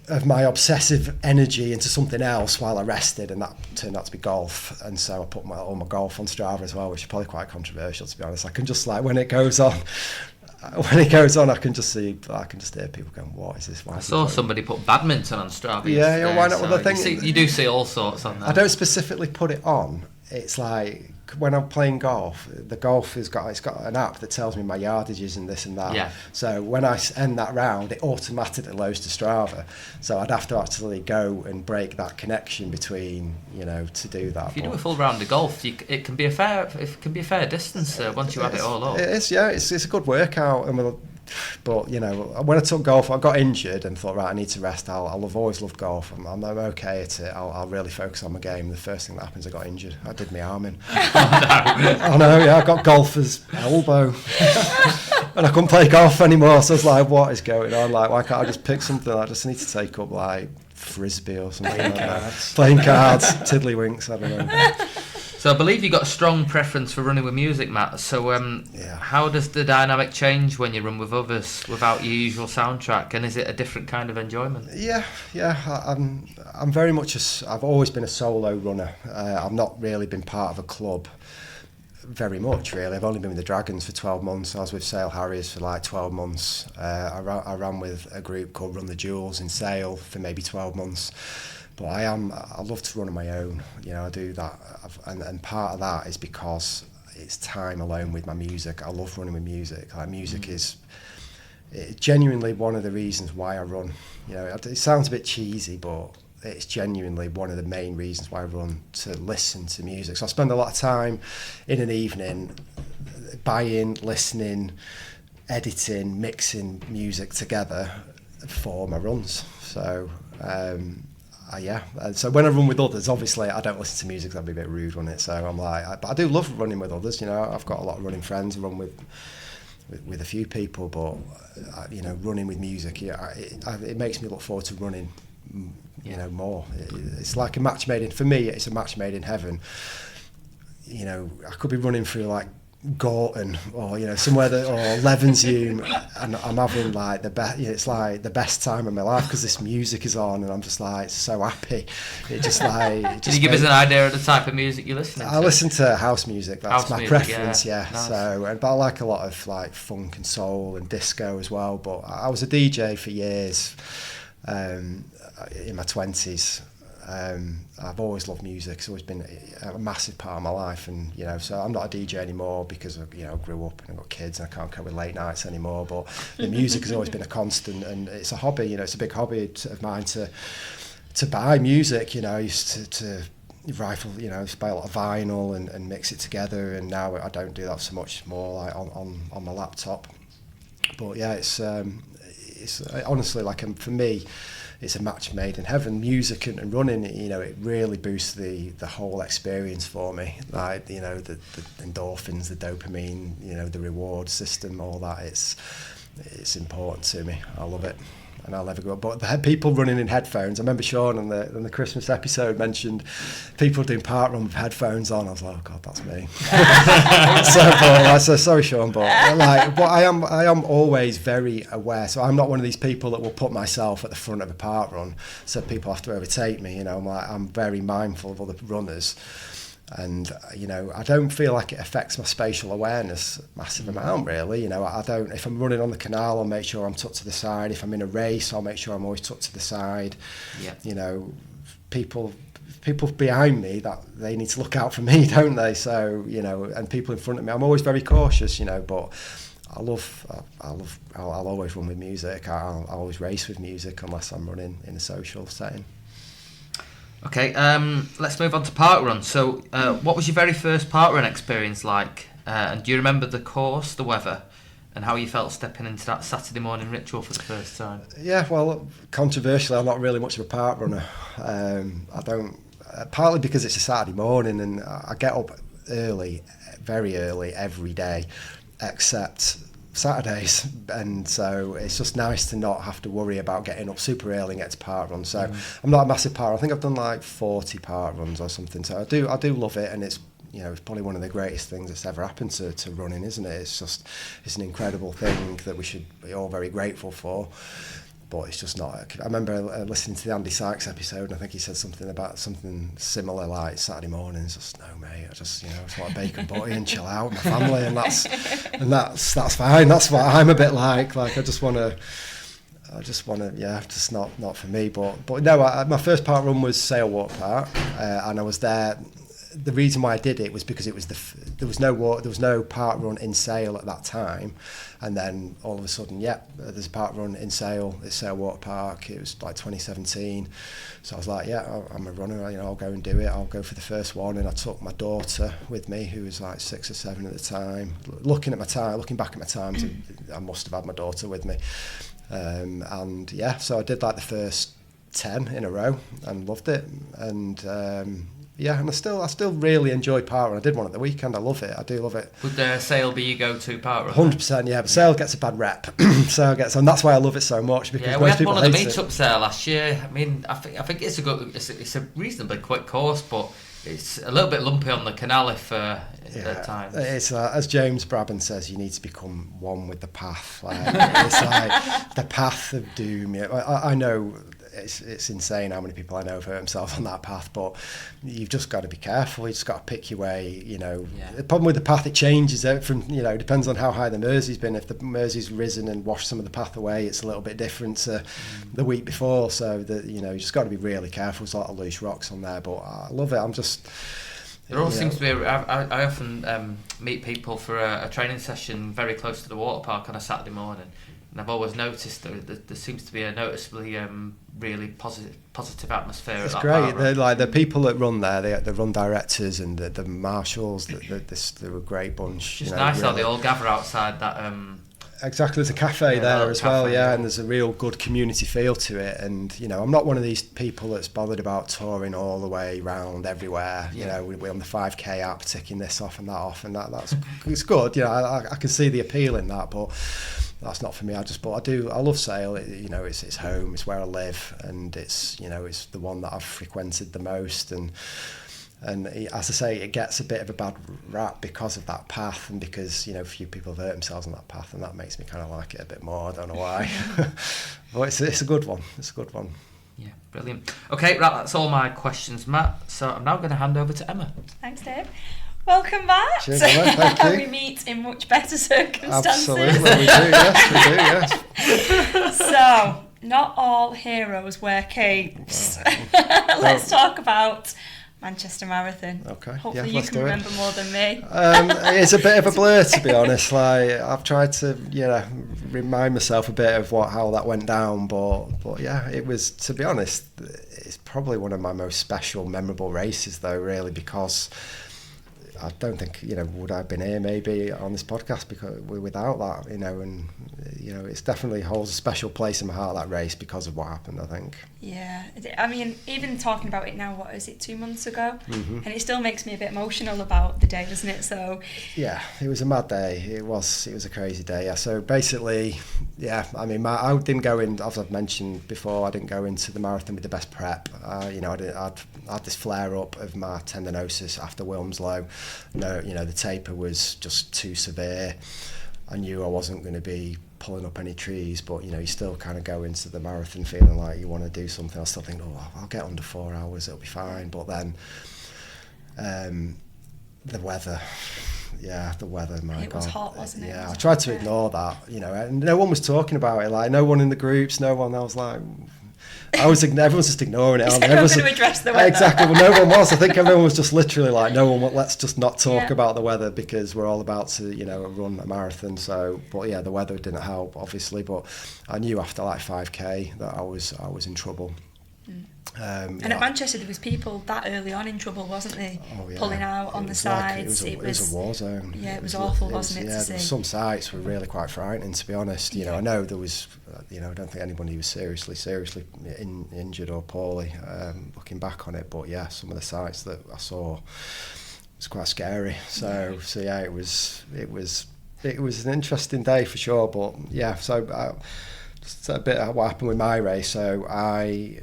[SPEAKER 3] of my obsessive energy into something else while I rested, and that turned out to be golf. And so I put all my golf on Strava as well, which is probably quite controversial, to be honest. I can just like when it goes on, I can just hear people going, "What is this?"
[SPEAKER 1] I saw somebody put badminton on Strava.
[SPEAKER 3] Yeah, why not?
[SPEAKER 1] So
[SPEAKER 3] Well, the thing
[SPEAKER 1] you do see all sorts on there.
[SPEAKER 3] I don't specifically put it on. It's like when I'm playing golf, the golf it's got an app that tells me my yardages and this and that.
[SPEAKER 1] Yeah.
[SPEAKER 3] So when I end that round, it automatically loads to Strava. So I'd have to actually go and break that connection between, to do that.
[SPEAKER 1] If you do a full round of golf, it can be a fair distance once you add it all up.
[SPEAKER 3] It is, yeah. It's a good workout, but when I took golf, I got injured and thought, right, I need to rest. I've always loved golf. I'm okay at it. I'll really focus on my game. The first thing that happens, I got injured. I did my arm in. I know, yeah. I got golfer's elbow, and I couldn't play golf anymore. So I was like, what is going on? Like, why can't I just pick something? I just need to take up like frisbee or something. Playing cards, tiddlywinks. I don't know.
[SPEAKER 1] So I believe you got a strong preference for running with music, Matt. So how does the dynamic change when you run with others without your usual soundtrack? And is it a different kind of enjoyment?
[SPEAKER 3] Yeah. I'm very much I've always been a solo runner. I've not really been part of a club very much, really. I've only been with the Dragons for 12 months. I was with Sale Harriers for like 12 months. I ran with a group called Run the Jewels in Sale for maybe 12 months. But I love to run on my own. I do that, and part of that is because it's time alone with my music. I love running with music. Like music is genuinely one of the reasons why I run. It sounds a bit cheesy, but it's genuinely one of the main reasons why I run, to listen to music. So I spend a lot of time in an evening buying, listening, editing, mixing music together for my runs. So. So when I run with others, obviously I don't listen to music, that'd be a bit rude, wouldn't it? So I'm like, but I do love running with others. I've got a lot of running friends. I run with a few people, but running with music, it makes me look forward to running. More. It's like a match made in. For me, it's a match made in heaven. I could be running through like Gorton or somewhere or Levenshulme, and I'm having like the best. It's like the best time of my life because this music is on, and I'm just like so happy. Can
[SPEAKER 1] you give us an idea of the type of music you're listening to?
[SPEAKER 3] I listen to house music. That's
[SPEAKER 1] house
[SPEAKER 3] my
[SPEAKER 1] music,
[SPEAKER 3] preference. Yeah. Nice. But I like a lot of like funk and soul and disco as well. But I was a DJ for years in my 20s. I've always loved music. It's always been a massive part of my life, and so I'm not a DJ anymore because I grew up and I've got kids and I can't cope with late nights anymore. But the music has always been a constant, and it's a hobby. It's a big hobby of mine to buy music. I used to rifle, buy a lot of vinyl and mix it together, and now I don't do that so much, more like on my laptop. But yeah, it's honestly like for me. It's a match made in heaven. Music and running, it really boosts the whole experience for me. Like, the endorphins, the dopamine, the reward system, all that. It's important to me. I love it. And I'll never go. But the people running in headphones. I remember Sean on the Christmas episode mentioned people doing park run with headphones on. I was like, oh God, that's me. So sorry, Sean, but I am always very aware. So I'm not one of these people that will put myself at the front of a park run, so people have to overtake me. I'm very mindful of other runners. And I don't feel like it affects my spatial awareness a massive amount, really. I don't. If I'm running on the canal, I'll make sure I'm tucked to the side. If I'm in a race, I'll make sure I'm always tucked to the side.
[SPEAKER 1] Yeah.
[SPEAKER 3] People people behind me, that they need to look out for me, don't they? So, you know, and people in front of me, I'm always very cautious, you know, but I'll always run with music. I'll always race with music unless I'm running in a social setting.
[SPEAKER 1] Okay, let's move on to parkrun. So, what was your very first parkrun experience like? And do you remember the course, the weather, and how you felt stepping into that Saturday morning ritual for the first time?
[SPEAKER 3] Yeah, well, controversially, I'm not really much of a park runner. I don't, partly because it's a Saturday morning and I get up early, very early every day, except Saturdays, and so it's just nice to not have to worry about getting up super early and get to park run. So I'm not a massive park. I think I've done like 40 park runs or something. So I do love it, and it's, you know, it's probably one of the greatest things that's ever happened to running, isn't it? It's an incredible thing that we should be all very grateful for. But it's just not. I remember listening to the Andy Sykes episode, and I think he said something about something similar, like Saturday mornings. Just no, mate. I just, you know, just want a bacon butty and chill out with my family, and that's fine. That's what I'm a bit like. Like I just want to, yeah, just not for me. But no, my first park run was Sale Water Park, and I was there. The reason why I did it was because it was there was no park run in Sale at that time, and then all of a sudden, there's a park run in Sale. It's Sale Water Park. It was like 2017, so I was like, I'm a runner. You know, I'll go and do it. I'll go for the first one, and I took my daughter with me, who was like 6 or 7 at the time. Looking back at my times, I must have had my daughter with me, and yeah, so I did like the first 10 in a row and loved it, and. Yeah, and I still really enjoy parkrun. I did one at the weekend. I love it. I do love it.
[SPEAKER 1] Would Sale be your go-to parkrun?
[SPEAKER 3] 100%, yeah. But Sale gets a bad rep. And that's why I love it so much, because
[SPEAKER 1] we
[SPEAKER 3] most
[SPEAKER 1] had
[SPEAKER 3] people
[SPEAKER 1] one of the
[SPEAKER 3] hate it.
[SPEAKER 1] meetups there last year. I mean, I think it's a reasonably quick course, but it's a little bit lumpy on the canal at times.
[SPEAKER 3] It's as James Brabham says, you need to become one with the path. Like, it's like the path of doom. Yeah, I know. It's insane how many people I know have hurt themselves on that path, but you've just got to be careful. You just got to pick your way, you know. The problem with the path, it changes from, you know, depends on how high the Mersey's been. If the Mersey's risen and washed some of the path away, it's a little bit different to the week before, so that, you know, you just got to be really careful. There's a lot of loose rocks on there, but I love it. I'm just...
[SPEAKER 1] There all seems to be... I often meet people for a training session very close to the water park on a Saturday morning. And I've always noticed that there seems to be a noticeably really positive atmosphere.
[SPEAKER 3] It's
[SPEAKER 1] at that
[SPEAKER 3] great.
[SPEAKER 1] park.
[SPEAKER 3] They're like the people that run there, the run directors and the marshals. They're a great bunch.
[SPEAKER 1] It's
[SPEAKER 3] you know,
[SPEAKER 1] nice
[SPEAKER 3] really.
[SPEAKER 1] how they all gather outside that.
[SPEAKER 3] Exactly, there's a cafe there as well, and there's a real good community feel to it. And you know, I'm not one of these people that's bothered about touring all the way around everywhere. You know, we're on the 5K app, ticking this off and that off, and that's it's good. You know, I can see the appeal in that, but that's not for me. I love Sale. You know, it's home, it's where I live, and it's, you know, it's the one that I've frequented the most, and as I say, it gets a bit of a bad rap because of that path, and because, you know, a few people have hurt themselves on that path, and that makes me kind of like it a bit more. I don't know why. But it's a good one. It's a good one.
[SPEAKER 1] Yeah, brilliant. Okay, right, that's all my questions, Matt. So I'm now going to hand over to Emma.
[SPEAKER 4] Thanks, Dave. Welcome back.
[SPEAKER 3] Cheers, Emma. Thank you.
[SPEAKER 4] We meet in much better circumstances.
[SPEAKER 3] Absolutely, we do, yes.
[SPEAKER 4] So, not all heroes wear capes. Let's talk about Manchester Marathon.
[SPEAKER 3] Okay.
[SPEAKER 4] Hopefully you can remember more than me.
[SPEAKER 3] It's a bit of a blur, to be honest. Like, I've tried to, remind myself a bit of how that went down, but yeah, it was, to be honest, it's probably one of my most special, memorable races, though, really, because I don't think, would I have been here maybe on this podcast because without that, and it's definitely holds a special place in my heart, that race, because of what happened, I think.
[SPEAKER 4] Yeah, I mean, even talking about it now, what is it, 2 months ago? Mm-hmm. And it still makes me a bit emotional about the day, doesn't it? So
[SPEAKER 3] yeah, it was a mad day. It was a crazy day. Yeah. So basically, yeah, I mean, I didn't go in, as I've mentioned before, I didn't go into the marathon with the best prep. I'd had this flare up of my tendinosis after Wilmslow. The taper was just too severe. I knew I wasn't going to be pulling up any trees, but you still kind of go into the marathon feeling like you want to do something. I still think, I'll get under 4 hours, it'll be fine. But then the weather, my God.
[SPEAKER 4] It was hot, wasn't it?
[SPEAKER 3] Yeah, I tried to ignore that, and no one was talking about it. Like, no one in the groups, no one. I was like, everyone's just ignoring it.
[SPEAKER 4] Everyone's going to address the weather.
[SPEAKER 3] Exactly. Well, no one was. I think everyone was just literally like, let's just not talk about the weather because we're all about to, run a marathon. So, but yeah, the weather didn't help, obviously. But I knew after like 5k that I was in trouble.
[SPEAKER 4] And at Manchester, there was people that early on in trouble, wasn't there? Pulling out on the sides.
[SPEAKER 3] It was a war zone.
[SPEAKER 4] Yeah, it was awful, wasn't it?
[SPEAKER 3] Yeah, some sites were really quite frightening, to be honest. I know there was, I don't think anybody was seriously injured or poorly. Looking back on it, but yeah, some of the sites that I saw was quite scary. So yeah, it was an interesting day for sure. But yeah, so just a bit of what happened with my race. So I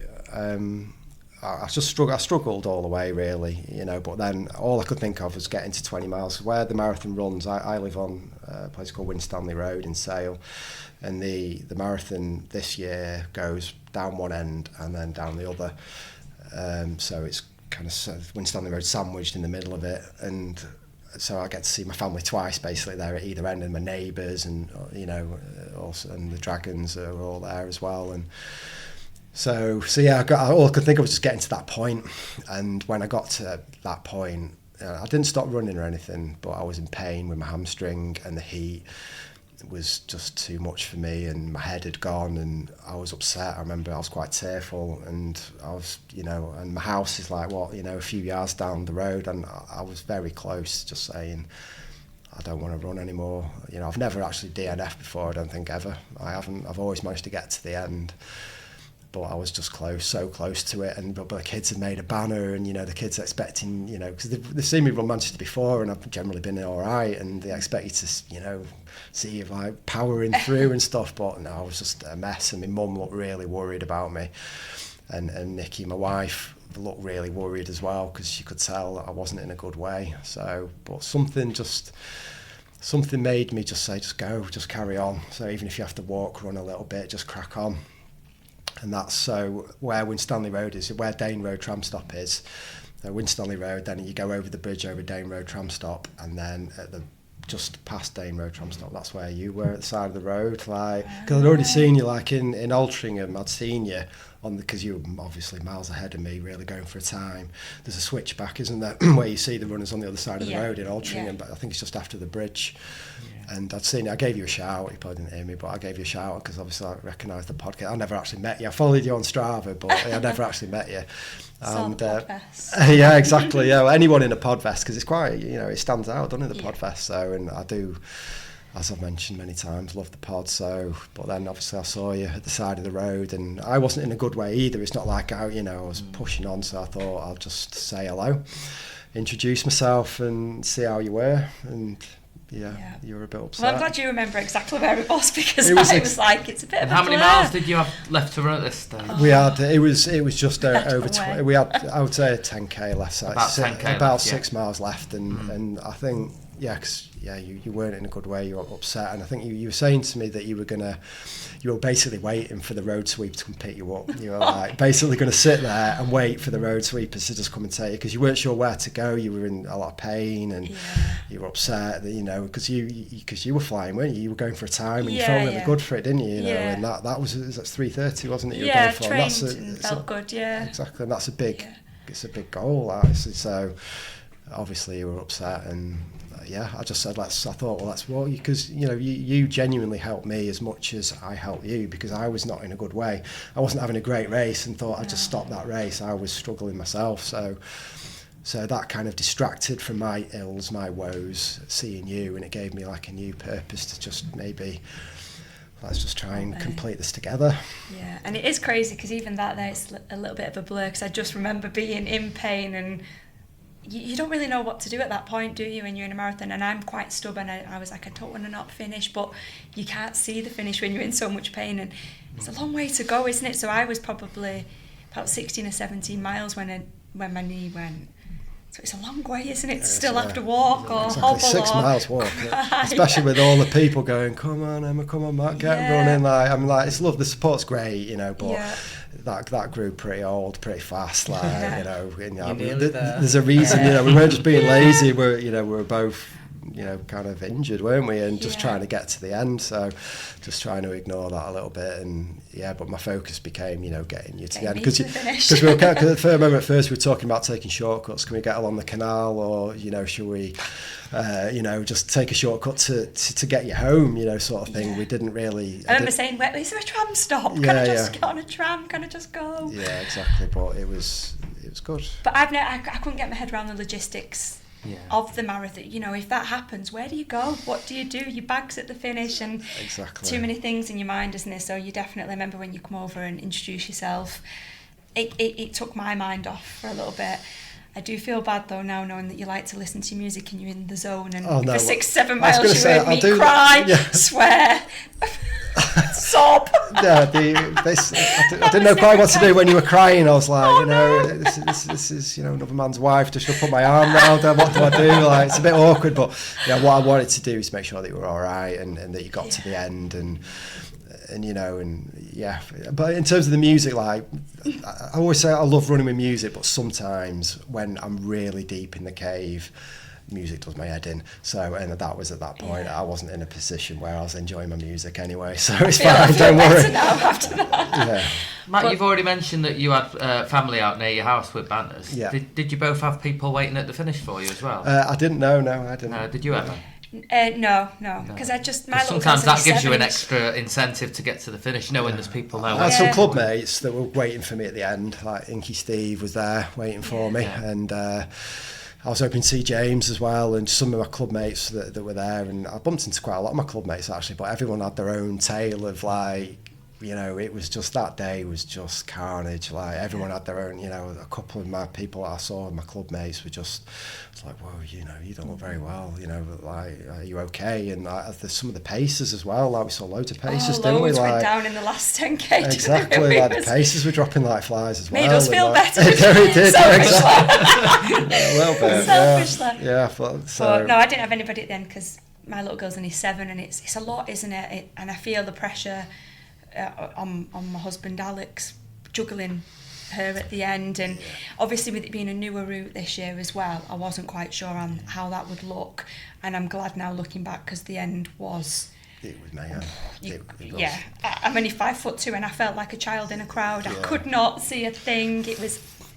[SPEAKER 3] struggled all the way really, but then all I could think of was getting to 20 miles. Where the marathon runs, I live on a place called Winstanley Road in Sale, and the marathon this year goes down one end and then down the other. So it's kind of Winstanley Road sandwiched in the middle of it, and so I get to see my family twice basically there at either end, and my neighbours, and also, and the Dragons are all there as well. And So yeah, all I could think of was just getting to that point. And when I got to that point, I didn't stop running or anything, but I was in pain with my hamstring, and the heat was just too much for me, and my head had gone, and I was upset. I remember I was quite tearful, and I was, and my house is like, a few yards down the road, and I was very close, just saying, I don't want to run anymore. I've never actually DNF'd before, I don't think ever. I've always managed to get to the end. But I was just so close to it, and but the kids had made a banner, and the kids expecting, because they've seen me run Manchester before, and I've generally been all right, and they expect you to, see you like powering through and stuff. But no, I was just a mess, and my mum looked really worried about me, and Nikki, my wife, looked really worried as well, because she could tell that I wasn't in a good way. So, but something made me just say, just go, just carry on. So even if you have to run a little bit, just crack on. And that's so where Winstanley Road is, where Dane Road tram stop is. Winstanley Road, then you go over the bridge over Dane Road tram stop, and then at just past Dane Road tram stop, that's where you were at the side of the road. Because I'd already seen you in Altrincham, I'd seen you because you were obviously miles ahead of me, really going for a time. There's a switchback, isn't there, where you see the runners on the other side of the road in Altrincham, but I think it's just after the bridge. And I'd seen it. I gave you a shout. You probably didn't hear me, but I gave you a shout because obviously I recognised the podcast. I never actually met you. I followed you on Strava, but I never actually met you.
[SPEAKER 4] And
[SPEAKER 3] yeah, exactly. Yeah, well, anyone in a podfest, because it's quite, it stands out, doesn't it, the podfest? So, and I do, as I've mentioned many times, love the pod. So, but then obviously I saw you at the side of the road, and I wasn't in a good way either. It's not like I was pushing on. So I thought I'll just say hello, introduce myself, and see how you were. And yeah, you were a bit upset.
[SPEAKER 4] Well, I'm glad you remember exactly where it was, because it was like it's a bit of a
[SPEAKER 1] how many
[SPEAKER 4] blur.
[SPEAKER 1] miles did you have left to run at this stage?
[SPEAKER 3] We had it was just over 20. We had, I would say, a 10k left. So
[SPEAKER 1] about 10k
[SPEAKER 3] about
[SPEAKER 1] left,
[SPEAKER 3] 6 miles left, and I think because you weren't in a good way. You were upset, and I think you were saying to me that you were basically waiting for the road sweep to come pick you up. You were like basically going to sit there and wait for the road sweepers to just come and take you, because you weren't sure where to go. You were in a lot of pain, and you were upset that because you were flying, weren't you? You were going for a time, and you felt really good for it, didn't you? And that was 3:30, wasn't it? You were going for?
[SPEAKER 4] Trained and felt good. Yeah,
[SPEAKER 3] exactly, and that's a big goal. So obviously you were upset, and I just said I thought let's walk you, because you genuinely helped me as much as I helped you, because I was not in a good way. I wasn't having a great race, and thought I'd just stop that race. I was struggling myself, so that kind of distracted from my ills, my woes, seeing you, and it gave me like a new purpose to just maybe let's just try and complete this together.
[SPEAKER 4] Yeah, and it is crazy, because even that there, it's a little bit of a blur, because I just remember being in pain, and you don't really know what to do at that point, do you, when you're in a marathon? And I'm quite stubborn. I was like, I don't want to not finish, but you can't see the finish when you're in so much pain, and it's a long way to go, isn't it? So I was probably about 16 or 17 miles when my knee went. So it's a long way, isn't it? To still have to walk or hobble
[SPEAKER 3] 6 miles walk, especially with all the people going, come on Emma, come on Matt, get running. It's love, the support's great, but that grew pretty old, pretty fast. There's a reason, we weren't just being lazy. We were both kind of injured, weren't we? And just
[SPEAKER 4] Yeah.
[SPEAKER 3] trying to get to the end. So just trying to ignore that a little bit. And but my focus became, getting you to the end. Because for a moment at first we were talking about taking shortcuts. Can we get along the canal, or, should we, just take a shortcut to get you home, sort of thing.
[SPEAKER 4] Yeah.
[SPEAKER 3] We didn't really...
[SPEAKER 4] I remember saying, is there a tram stop?
[SPEAKER 3] Yeah,
[SPEAKER 4] Can I just get on a tram? Can I just go?
[SPEAKER 3] Yeah, exactly. But it was good.
[SPEAKER 4] But I couldn't get my head around the logistics of the marathon. If that happens, where do you go? What do you do? Your bag's at the finish, and
[SPEAKER 3] exactly.
[SPEAKER 4] Too many things in your mind, isn't there? So you definitely remember when you come over and introduce yourself. It took my mind off for a little bit. I do feel bad though now, knowing that you like to listen to music and you're in the zone, and for 6-7 miles you heard me cry, swear, sob.
[SPEAKER 3] Yeah, I didn't know quite what to do when you were crying. I was like, this is another man's wife. Just put my arm round her. What do I do? Like, it's a bit awkward, but what I wanted to do is make sure that you were all right and that you got to the end and but in terms of the music, like I always say I love running with music, but sometimes when I'm really deep in the cave, music does my head in. So, and that was at that point, I wasn't in a position where I was enjoying my music anyway, so it's fine, don't worry.
[SPEAKER 4] Now after that.
[SPEAKER 3] Yeah.
[SPEAKER 1] Matt, you've already mentioned that you had family out near your house with banners.
[SPEAKER 3] Yeah.
[SPEAKER 1] Did you both have people waiting at the finish for you as well?
[SPEAKER 3] I didn't know, no, I didn't.
[SPEAKER 1] Did you ever?
[SPEAKER 4] No, because my little
[SPEAKER 1] sometimes that gives you an
[SPEAKER 4] 7-inch.
[SPEAKER 1] extra incentive to get to the finish, knowing there's people there.
[SPEAKER 3] I had some club mates that were waiting for me at the end, like Inky Steve was there waiting for me, and I was hoping to see James as well, and some of my club mates that were there, and I bumped into quite a lot of my club mates actually, but everyone had their own tale of like, it was just, that day was just carnage. Like everyone had their own, a couple of my people that I saw, my club mates were just, it's like, whoa, you don't look very well, like, are you okay? And there's some of the paces as well, like we saw loads of paces, didn't we?
[SPEAKER 4] Loads
[SPEAKER 3] Like,
[SPEAKER 4] went down in the last 10k.
[SPEAKER 3] exactly, like the paces were dropping like flies as well.
[SPEAKER 4] Made us feel better.
[SPEAKER 3] It did,
[SPEAKER 4] Selfish
[SPEAKER 3] a little bit.
[SPEAKER 4] Selfish
[SPEAKER 3] Yeah,
[SPEAKER 4] but no, I didn't have anybody at the end because my little girl's only 7, and it's a lot, isn't it? And I feel the pressure on my husband Alex, juggling her at the end, and obviously with it being a newer route this year as well, I wasn't quite sure on how that would look, and I'm glad now looking back because the end was...
[SPEAKER 3] It was mayhem.
[SPEAKER 4] Yeah, I'm only 5'2" and I felt like a child in a crowd. I could not see a thing.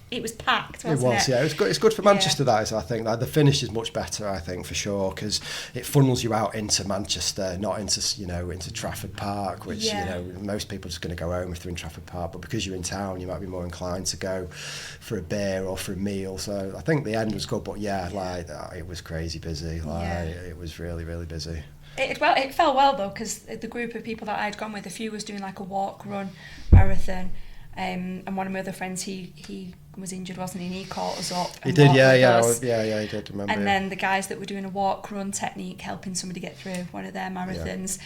[SPEAKER 4] It was packed, wasn't it?
[SPEAKER 3] It was, yeah. It's good for Manchester, that is, I think. Like, the finish is much better, I think, for sure, because it funnels you out into Manchester, not into, into Trafford Park, which, most people are just going to go home if they're in Trafford Park, but because you're in town, you might be more inclined to go for a beer or for a meal. So I think the end was good, but it was crazy busy. It was really, really busy.
[SPEAKER 4] It fell well though, because the group of people that I'd gone with, a few was doing like a walk, run, marathon, and one of my other friends, he was injured, wasn't he? And he caught us up.
[SPEAKER 3] He did, yeah, he did. Remember.
[SPEAKER 4] And then the guys that were doing a walk, run technique, helping somebody get through one of their marathons.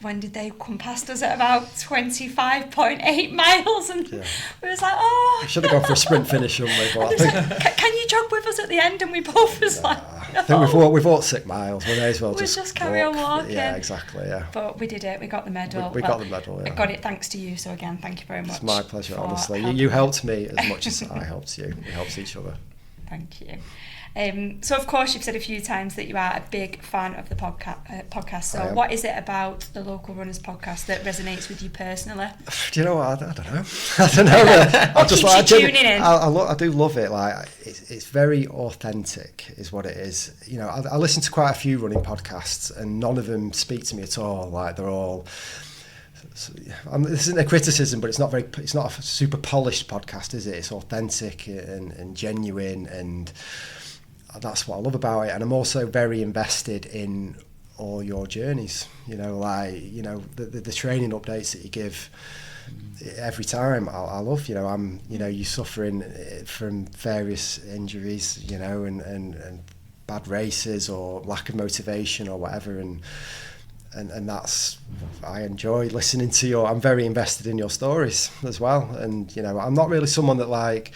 [SPEAKER 4] When did they come past us at about 25.8 miles? And we was like, we
[SPEAKER 3] should have gone for a sprint finish, shouldn't we? But I think,
[SPEAKER 4] can you jog with us at the end? And we both was like, no.
[SPEAKER 3] I think we've walked 6 miles. We may as well
[SPEAKER 4] just carry on walking.
[SPEAKER 3] Yeah, exactly. Yeah.
[SPEAKER 4] But we did it. We got the medal.
[SPEAKER 3] We got the medal. Yeah.
[SPEAKER 4] I got it thanks to you. So again, thank you very much.
[SPEAKER 3] It's my pleasure. Honestly, you helped me as much as I helped you. We helped each other.
[SPEAKER 4] Thank you. So of course you've said a few times that you are a big fan of the podcast. So what is it about the Local Runners podcast that resonates with you personally?
[SPEAKER 3] Do you know what? I don't know. I don't know. I just like
[SPEAKER 4] tuning in.
[SPEAKER 3] I do love it. Like it's very authentic, is what it is. I listen to quite a few running podcasts, and none of them speak to me at all. Like they're all. This isn't a criticism, but it's not a super polished podcast, is it? It's authentic and genuine, and that's what I love about it. And I'm also very invested in all your journeys, the training updates that you give every time. I love, you suffering from various injuries, and bad races or lack of motivation or whatever, and that's, I enjoy listening to I'm very invested in your stories as well. And I'm not really someone that,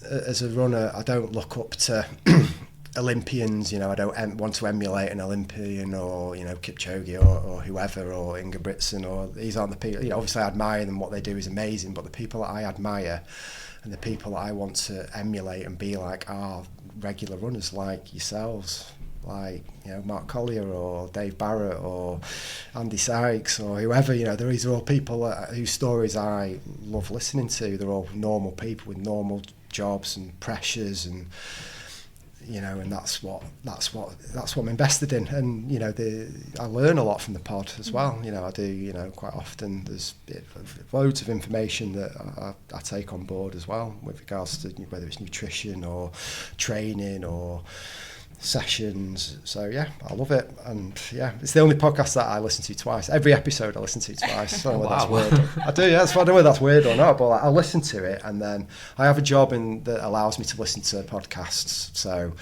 [SPEAKER 3] as a runner, I don't look up to Olympians. I don't want to emulate an Olympian or Kipchoge or whoever, or Ingebrigtsen, or these aren't the people. Obviously I admire them, what they do is amazing, but the people that I admire and the people that I want to emulate and be like are regular runners like yourselves. like, you know, Mark Collier or Dave Barrett or Andy Sykes or whoever, you know, these are all people whose stories I love listening to. They're all normal people with normal jobs and pressures, and you know, and that's what I'm invested in. And you know, I learn a lot from the pod as well. You know, I do. You know, quite often there's loads of information that I take on board as well, with regards to whether it's nutrition or training or sessions. So yeah, I love it. And yeah, it's the only podcast that I listen to twice. Every episode I listen to twice. I don't know whether that's weird. I do, yeah. I don't know whether that's weird or not, but like, I listen to it, and then I have a job that allows me to listen to podcasts. So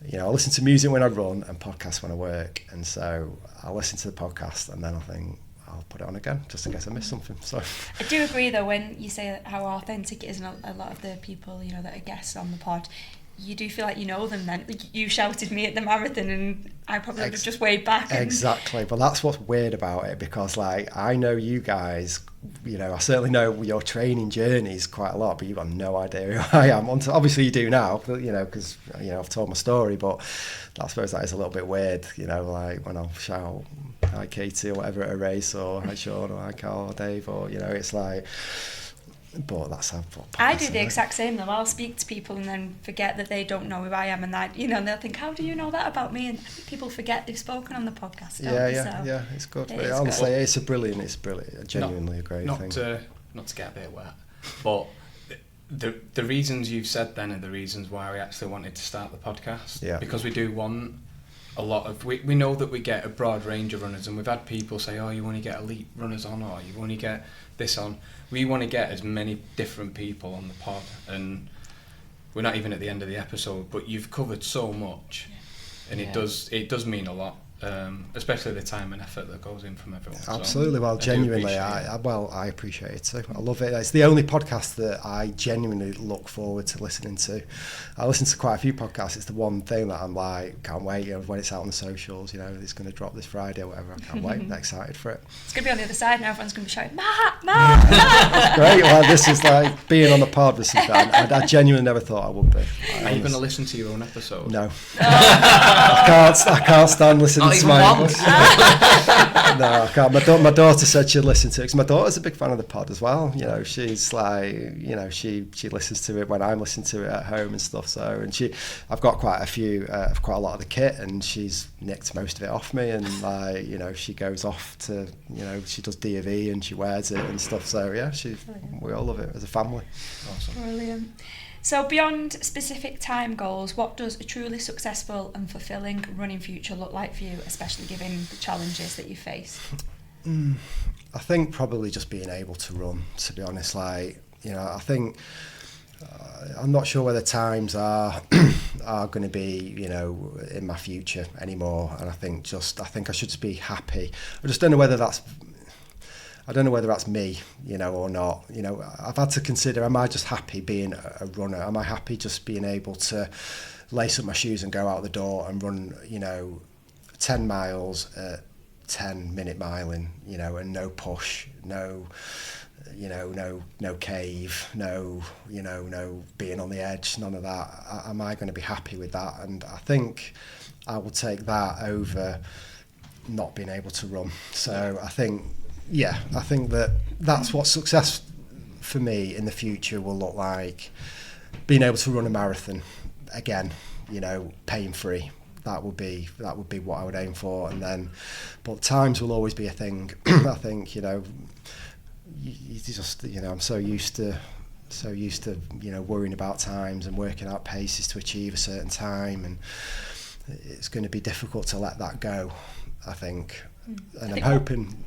[SPEAKER 3] you know, I listen to music when I run and podcasts when I work, and so I listen to the podcast and then I think I'll put it on again just in case I miss something. So
[SPEAKER 4] I do agree though when you say how authentic it is, and a lot of the people, you know, that are guests on the pod, you do feel like you know them then. Like, you shouted me at the marathon and I probably would have just waved back.
[SPEAKER 3] Exactly, but that's what's weird about it, because like I know you guys, you know, I certainly know your training journeys quite a lot, but you've got no idea who I am. Obviously you do now, you know, because, you know, I've told my story, but I suppose that is a little bit weird, you know, like when I'll shout hi Katie or whatever at a race, or hi Sean or hi Carl or Dave, or, you know, it's like... But that's how
[SPEAKER 4] I do the exact same though. I'll speak to people and then forget that they don't know who I am, and that, you know, and they'll think, how do you know that about me? And people forget they've spoken on the podcast.
[SPEAKER 3] Yeah, it's good. But honestly, it's brilliant, genuinely a great thing.
[SPEAKER 2] Not to get a bit wet, but the reasons you've said then are the reasons why we actually wanted to start the podcast.
[SPEAKER 3] Yeah. Because
[SPEAKER 2] we do want a lot of, we know that we get a broad range of runners, and we've had people say, oh, you want to get elite runners on, or you want to get this on. We want to get as many different people on the pod, and we're not even at the end of the episode, but you've covered so much, and it does mean a lot, especially the time and effort that goes in from everyone.
[SPEAKER 3] Absolutely. So, well, genuinely, I appreciate it too. I love it. It's the only podcast that I genuinely look forward to listening to. I listen to quite a few podcasts. It's the one thing that I'm like, can't wait, you know, when it's out on the socials, you know, it's going to drop this Friday or whatever. I can't wait. I'm excited for it.
[SPEAKER 4] It's going to be on the other side now. Everyone's going to be shouting, Matt.
[SPEAKER 3] That's great. Well, this is like being on the pod with something. I genuinely never thought I would be.
[SPEAKER 2] Are you going to listen to your own episode?
[SPEAKER 3] No. I can't stand listening to my own. No, I can't. My daughter said she'd listen to it, because my daughter's a big fan of the pod as well. You know, she's like, you know, she listens to it when I'm listening to it at home and stuff. So, and I've got quite a lot of the kit, and she's nicked most of it off me, and like, you know, she goes off to, you know, she does D&V and she wears it and stuff. So yeah, we all love it as a family.
[SPEAKER 2] Awesome.
[SPEAKER 4] Brilliant. So beyond specific time goals, what does a truly successful and fulfilling running future look like for you, especially given the challenges that you face?
[SPEAKER 3] I think probably just being able to run, to be honest. Like, you know, I think I'm not sure whether times are going to be, you know, in my future anymore, and I think I should just be happy. I just don't know whether that's me, you know, or not. You know, I've had to consider, am I just happy being a runner? Am I happy just being able to lace up my shoes and go out the door and run, you know, 10 miles at 10-minute miling, you know, and no push, no, you know, no cave, no, you know, no being on the edge, none of that. Am I going to be happy with that? And I think I will take that over not being able to run. So I think that's what success for me in the future will look like. Being able to run a marathon again, you know, pain-free. That would be what I would aim for. And then, but times will always be a thing. I think, you know, you just, you know, I'm so used to, you know, worrying about times and working out paces to achieve a certain time, and it's going to be difficult to let that go, I think. And I'm hoping.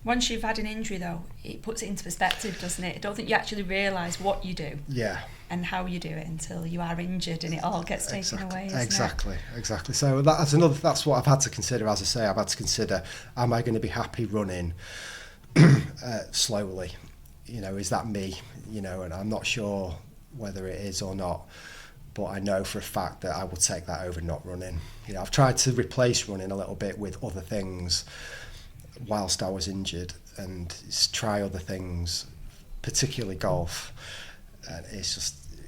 [SPEAKER 4] Once you've had an injury, though, it puts it into perspective, doesn't it? I don't think you actually realise what you do.
[SPEAKER 3] Yeah.
[SPEAKER 4] And how you do it until you are injured and it all gets taken away. Exactly.
[SPEAKER 3] So that's what I've had to consider. As I say, I've had to consider: am I going to be happy running slowly? You know, is that me? You know, and I'm not sure whether it is or not. But I know for a fact that I will take that over not running. You know, I've tried to replace running a little bit with other things whilst I was injured, and try other things, particularly golf. And it's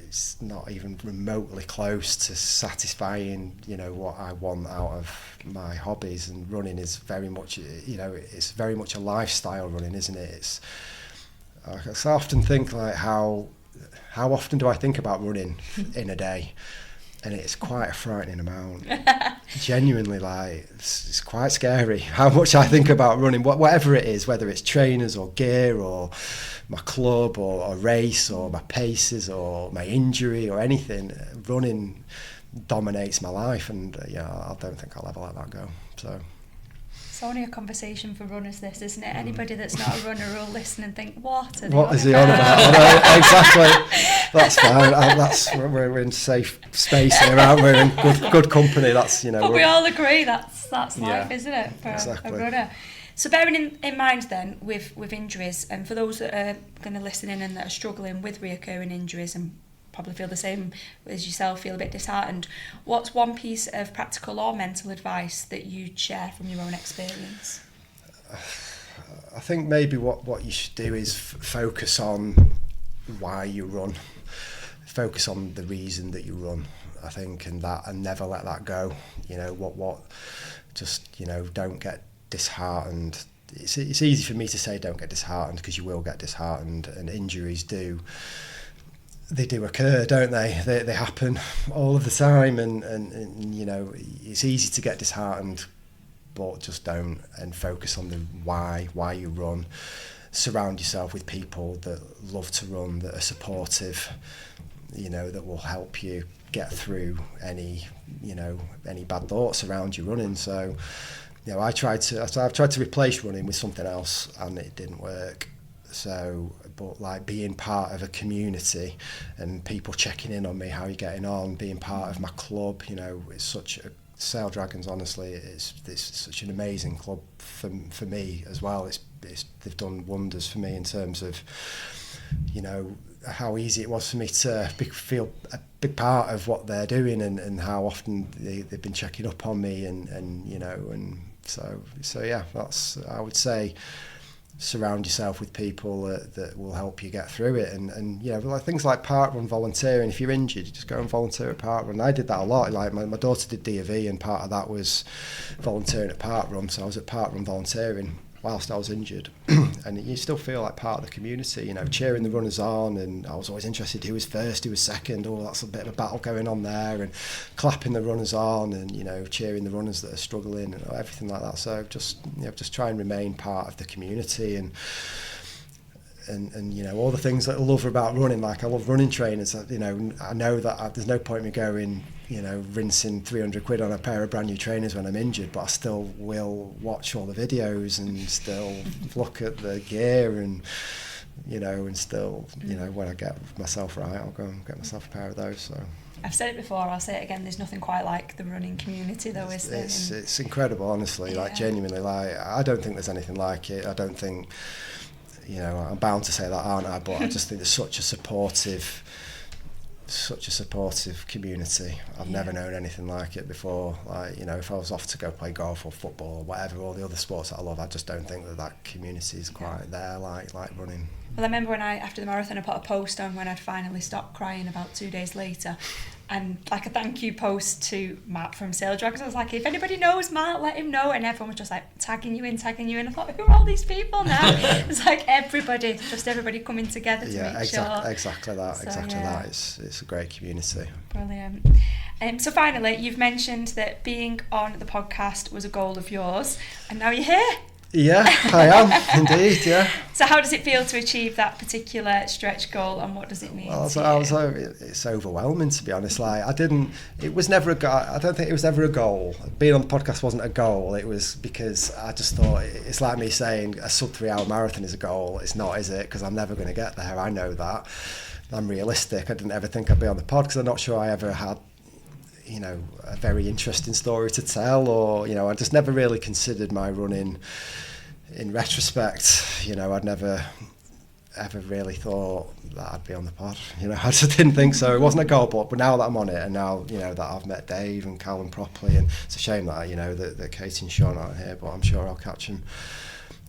[SPEAKER 3] it's not even remotely close to satisfying, you know, what I want out of my hobbies. And running is very much, you know, it's very much a lifestyle, running, isn't it? It's, I often think, like, how often do I think about running in a day? And it's quite a frightening amount. Genuinely, like, it's quite scary how much I think about running, whatever it is, whether it's trainers or gear or my club or a race or my paces or my injury or anything. Running dominates my life, and I don't think I'll ever let that go. So.
[SPEAKER 4] It's only a conversation for runners, this, isn't it? Anybody that's not a runner will listen and think, what
[SPEAKER 3] is he on about? Exactly. That's fine. We're in safe space here, aren't we? In good company. That's, you know.
[SPEAKER 4] But we all agree that's life, isn't it, for a runner? So bearing in mind then with injuries, and for those that are going to listen in and that are struggling with reoccurring injuries and probably feel the same as yourself, feel a bit disheartened, what's one piece of practical or mental advice that you'd share from your own experience?
[SPEAKER 3] I think maybe what you should do is focus on why you run. Focus on the reason that you run, I think, and never let that go. You know, just, you know, don't get disheartened. It's easy for me to say don't get disheartened, because you will get disheartened, and injuries do occur, don't they? They happen all of the time, and you know, it's easy to get disheartened, but just don't, and focus on the why you run. Surround yourself with people that love to run, that are supportive, you know, that will help you get through any bad thoughts around you running. So, you know, I've tried to replace running with something else, and it didn't work. So, but like being part of a community and people checking in on me, how you're getting on, being part of my club, you know, it's such a, Sail Dragons, honestly, it's such an amazing club for me as well. They've done wonders for me in terms of, you know, how easy it was for me to feel a big part of what they're doing, and how often they've been checking up on me, and you know, and so yeah, that's, I would say, surround yourself with people that will help you get through it, and you know, like things like parkrun volunteering. If you're injured, you just go and volunteer at parkrun. I did that a lot. Like my daughter did D&V, and part of that was volunteering at parkrun. So I was at parkrun volunteering whilst I was injured, and you still feel like part of the community, you know, cheering the runners on. And I was always interested who was first, who was second. Oh, that's a bit of a battle going on there, and clapping the runners on, and you know, cheering the runners that are struggling, and everything like that. So just try and remain part of the community, and you know, all the things that I love about running. Like I love running trainers. You know, I know that there's no point in me going, you know, rinsing 300 quid on a pair of brand new trainers when I'm injured, but I still will watch all the videos and still look at the gear, and you know, and still, you know, when I get myself right, I'll go and get myself a pair of those. So
[SPEAKER 4] I've said it before, I'll say it again, there's nothing quite like the running community though, is there?
[SPEAKER 3] It's incredible, honestly. Like genuinely, like I don't think there's anything like it. I don't think, you know, I'm bound to say that, aren't I? But I just think there's such a supportive community. I've never known anything like it before. Like, you know, if I was off to go play golf or football or whatever, all the other sports that I love, I just don't think that community is quite there like running.
[SPEAKER 4] Well, I remember when after the marathon, I put a post on when I'd finally stopped crying about 2 days later, and like a thank you post to Matt from Sail Dragons. I was like, if anybody knows Matt, let him know. And everyone was just like tagging you in. I thought, who are all these people now? It's like everybody coming together to make sure.
[SPEAKER 3] Exactly that. It's a great community.
[SPEAKER 4] Brilliant. So finally, you've mentioned that being on the podcast was a goal of yours, and now you're here.
[SPEAKER 3] Yeah, I am indeed. Yeah.
[SPEAKER 4] So how does it feel to achieve that particular stretch goal, and what does it mean?
[SPEAKER 3] Well, it's overwhelming, to be honest. Like I don't think it was ever a goal. Being on the podcast wasn't a goal. It was because I just thought it's like me saying a sub 3 hour marathon is a goal. It's not, is it? Because I'm never going to get there. I know that. I'm realistic. I didn't ever think I'd be on the pod because I'm not sure I ever had, you know, a very interesting story to tell, or, you know, I just never really considered my running in retrospect. You know, I'd never ever really thought that I'd be on the pod. You know, I just didn't think so. It wasn't a goal, but now that I'm on it, and now, you know, that I've met Dave and Callum properly, and it's a shame that, you know, that Katie and Sean aren't here, but I'm sure I'll catch them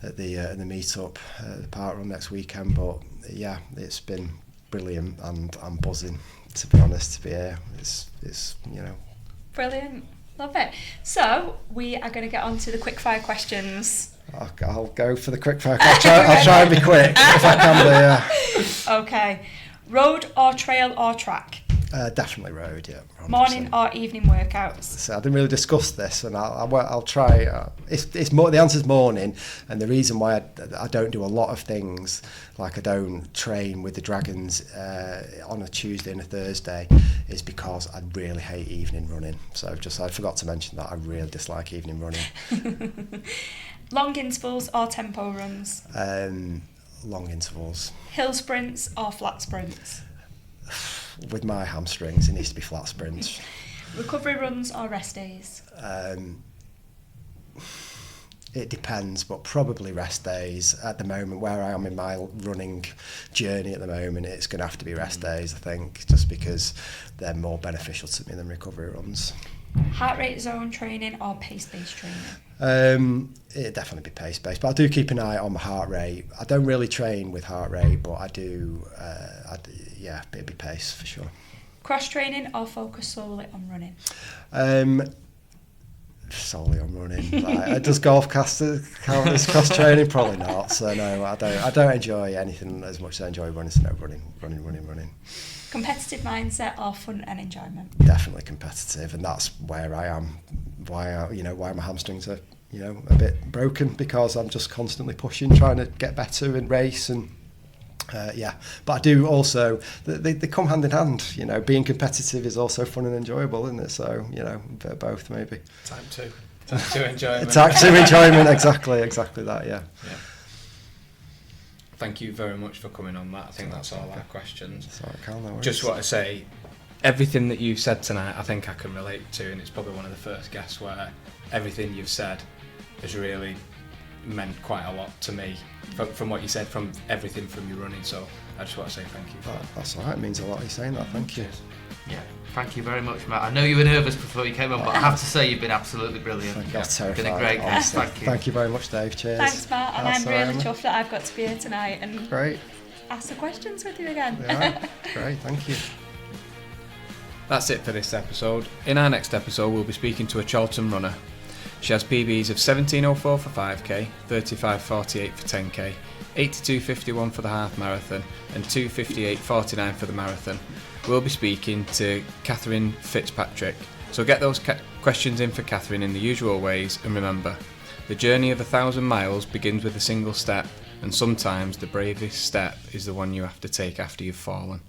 [SPEAKER 3] at the meet-up at the park run next weekend. But yeah, it's been brilliant, and I'm buzzing to be honest, to be here. It's you know.
[SPEAKER 4] Brilliant. Love it. So we are going to get on to the quickfire questions.
[SPEAKER 3] I'll go for the quick fire. I'll try and be quick if I can be.
[SPEAKER 4] Okay. Road or trail or track?
[SPEAKER 3] Definitely road, yeah. 100%.
[SPEAKER 4] Morning or evening workouts?
[SPEAKER 3] So I didn't really discuss this, and I'll try. It's more. The answer's morning, and the reason why I don't do a lot of things, like I don't train with the Dragons on a Tuesday and a Thursday, is because I really hate evening running. So I forgot to mention that I really dislike evening running.
[SPEAKER 4] Long intervals or tempo runs?
[SPEAKER 3] Long intervals.
[SPEAKER 4] Hill sprints or flat sprints?
[SPEAKER 3] With my hamstrings, it needs to be flat sprints.
[SPEAKER 4] Recovery runs or rest days?
[SPEAKER 3] It depends, but probably rest days. At the moment, where I am in my running journey at the moment, it's going to have to be rest days, I think, just because they're more beneficial to me than recovery runs.
[SPEAKER 4] Heart rate zone training or pace-based training?
[SPEAKER 3] It'd definitely be pace-based, but I do keep an eye on my heart rate. I don't really train with heart rate, but I do, yeah, it'd be pace for sure.
[SPEAKER 4] Cross-training or focus solely on running?
[SPEAKER 3] Solely on running. Does golf count as cross-training? Probably not. So no, I don't enjoy anything as much as I enjoy running. So no, running.
[SPEAKER 4] Competitive mindset or fun and enjoyment?
[SPEAKER 3] Definitely competitive, and that's where I am. Why my hamstrings are a bit broken, because I'm just constantly pushing, trying to get better and race and. But I do also, they come hand in hand, being competitive is also fun and enjoyable, isn't it? So, a bit of both maybe.
[SPEAKER 2] Type 2 enjoyment.
[SPEAKER 3] Type 2 enjoyment, exactly that, yeah.
[SPEAKER 2] Thank you very much for coming on that. I think that's all our questions.
[SPEAKER 3] Sorry, Carl, no worries.
[SPEAKER 2] Just want to say, everything that you've said tonight, I think I can relate to, and it's probably one of the first guests where everything you've said has really meant quite a lot to me from what you said, from everything from your running. So I just want to say thank you for that.
[SPEAKER 3] That's all right, it means a lot you saying that. Thank you.
[SPEAKER 1] Yeah, thank you very much, Matt. I know you were nervous before you came on, but I have to say you've been absolutely brilliant.
[SPEAKER 3] You've
[SPEAKER 1] been a great guest. Thank you.
[SPEAKER 3] Thank you very much, Dave. Cheers.
[SPEAKER 4] Thanks, Matt. And
[SPEAKER 3] That's
[SPEAKER 4] I'm really
[SPEAKER 3] right,
[SPEAKER 4] chuffed that I've got to be here tonight and
[SPEAKER 3] Great.
[SPEAKER 4] ask the questions with you again.
[SPEAKER 3] Yeah, great, thank you.
[SPEAKER 2] That's it for this episode. In our next episode, we'll be speaking to a Charlton runner. She has PBs of 17:04 for 5k, 35:48 for 10k, 82:51 for the half marathon, and 2:58:49 for the marathon. We'll be speaking to Catherine Fitzpatrick. So get those questions in for Catherine in the usual ways, and remember, the journey of 1,000 miles begins with a single step, and sometimes the bravest step is the one you have to take after you've fallen.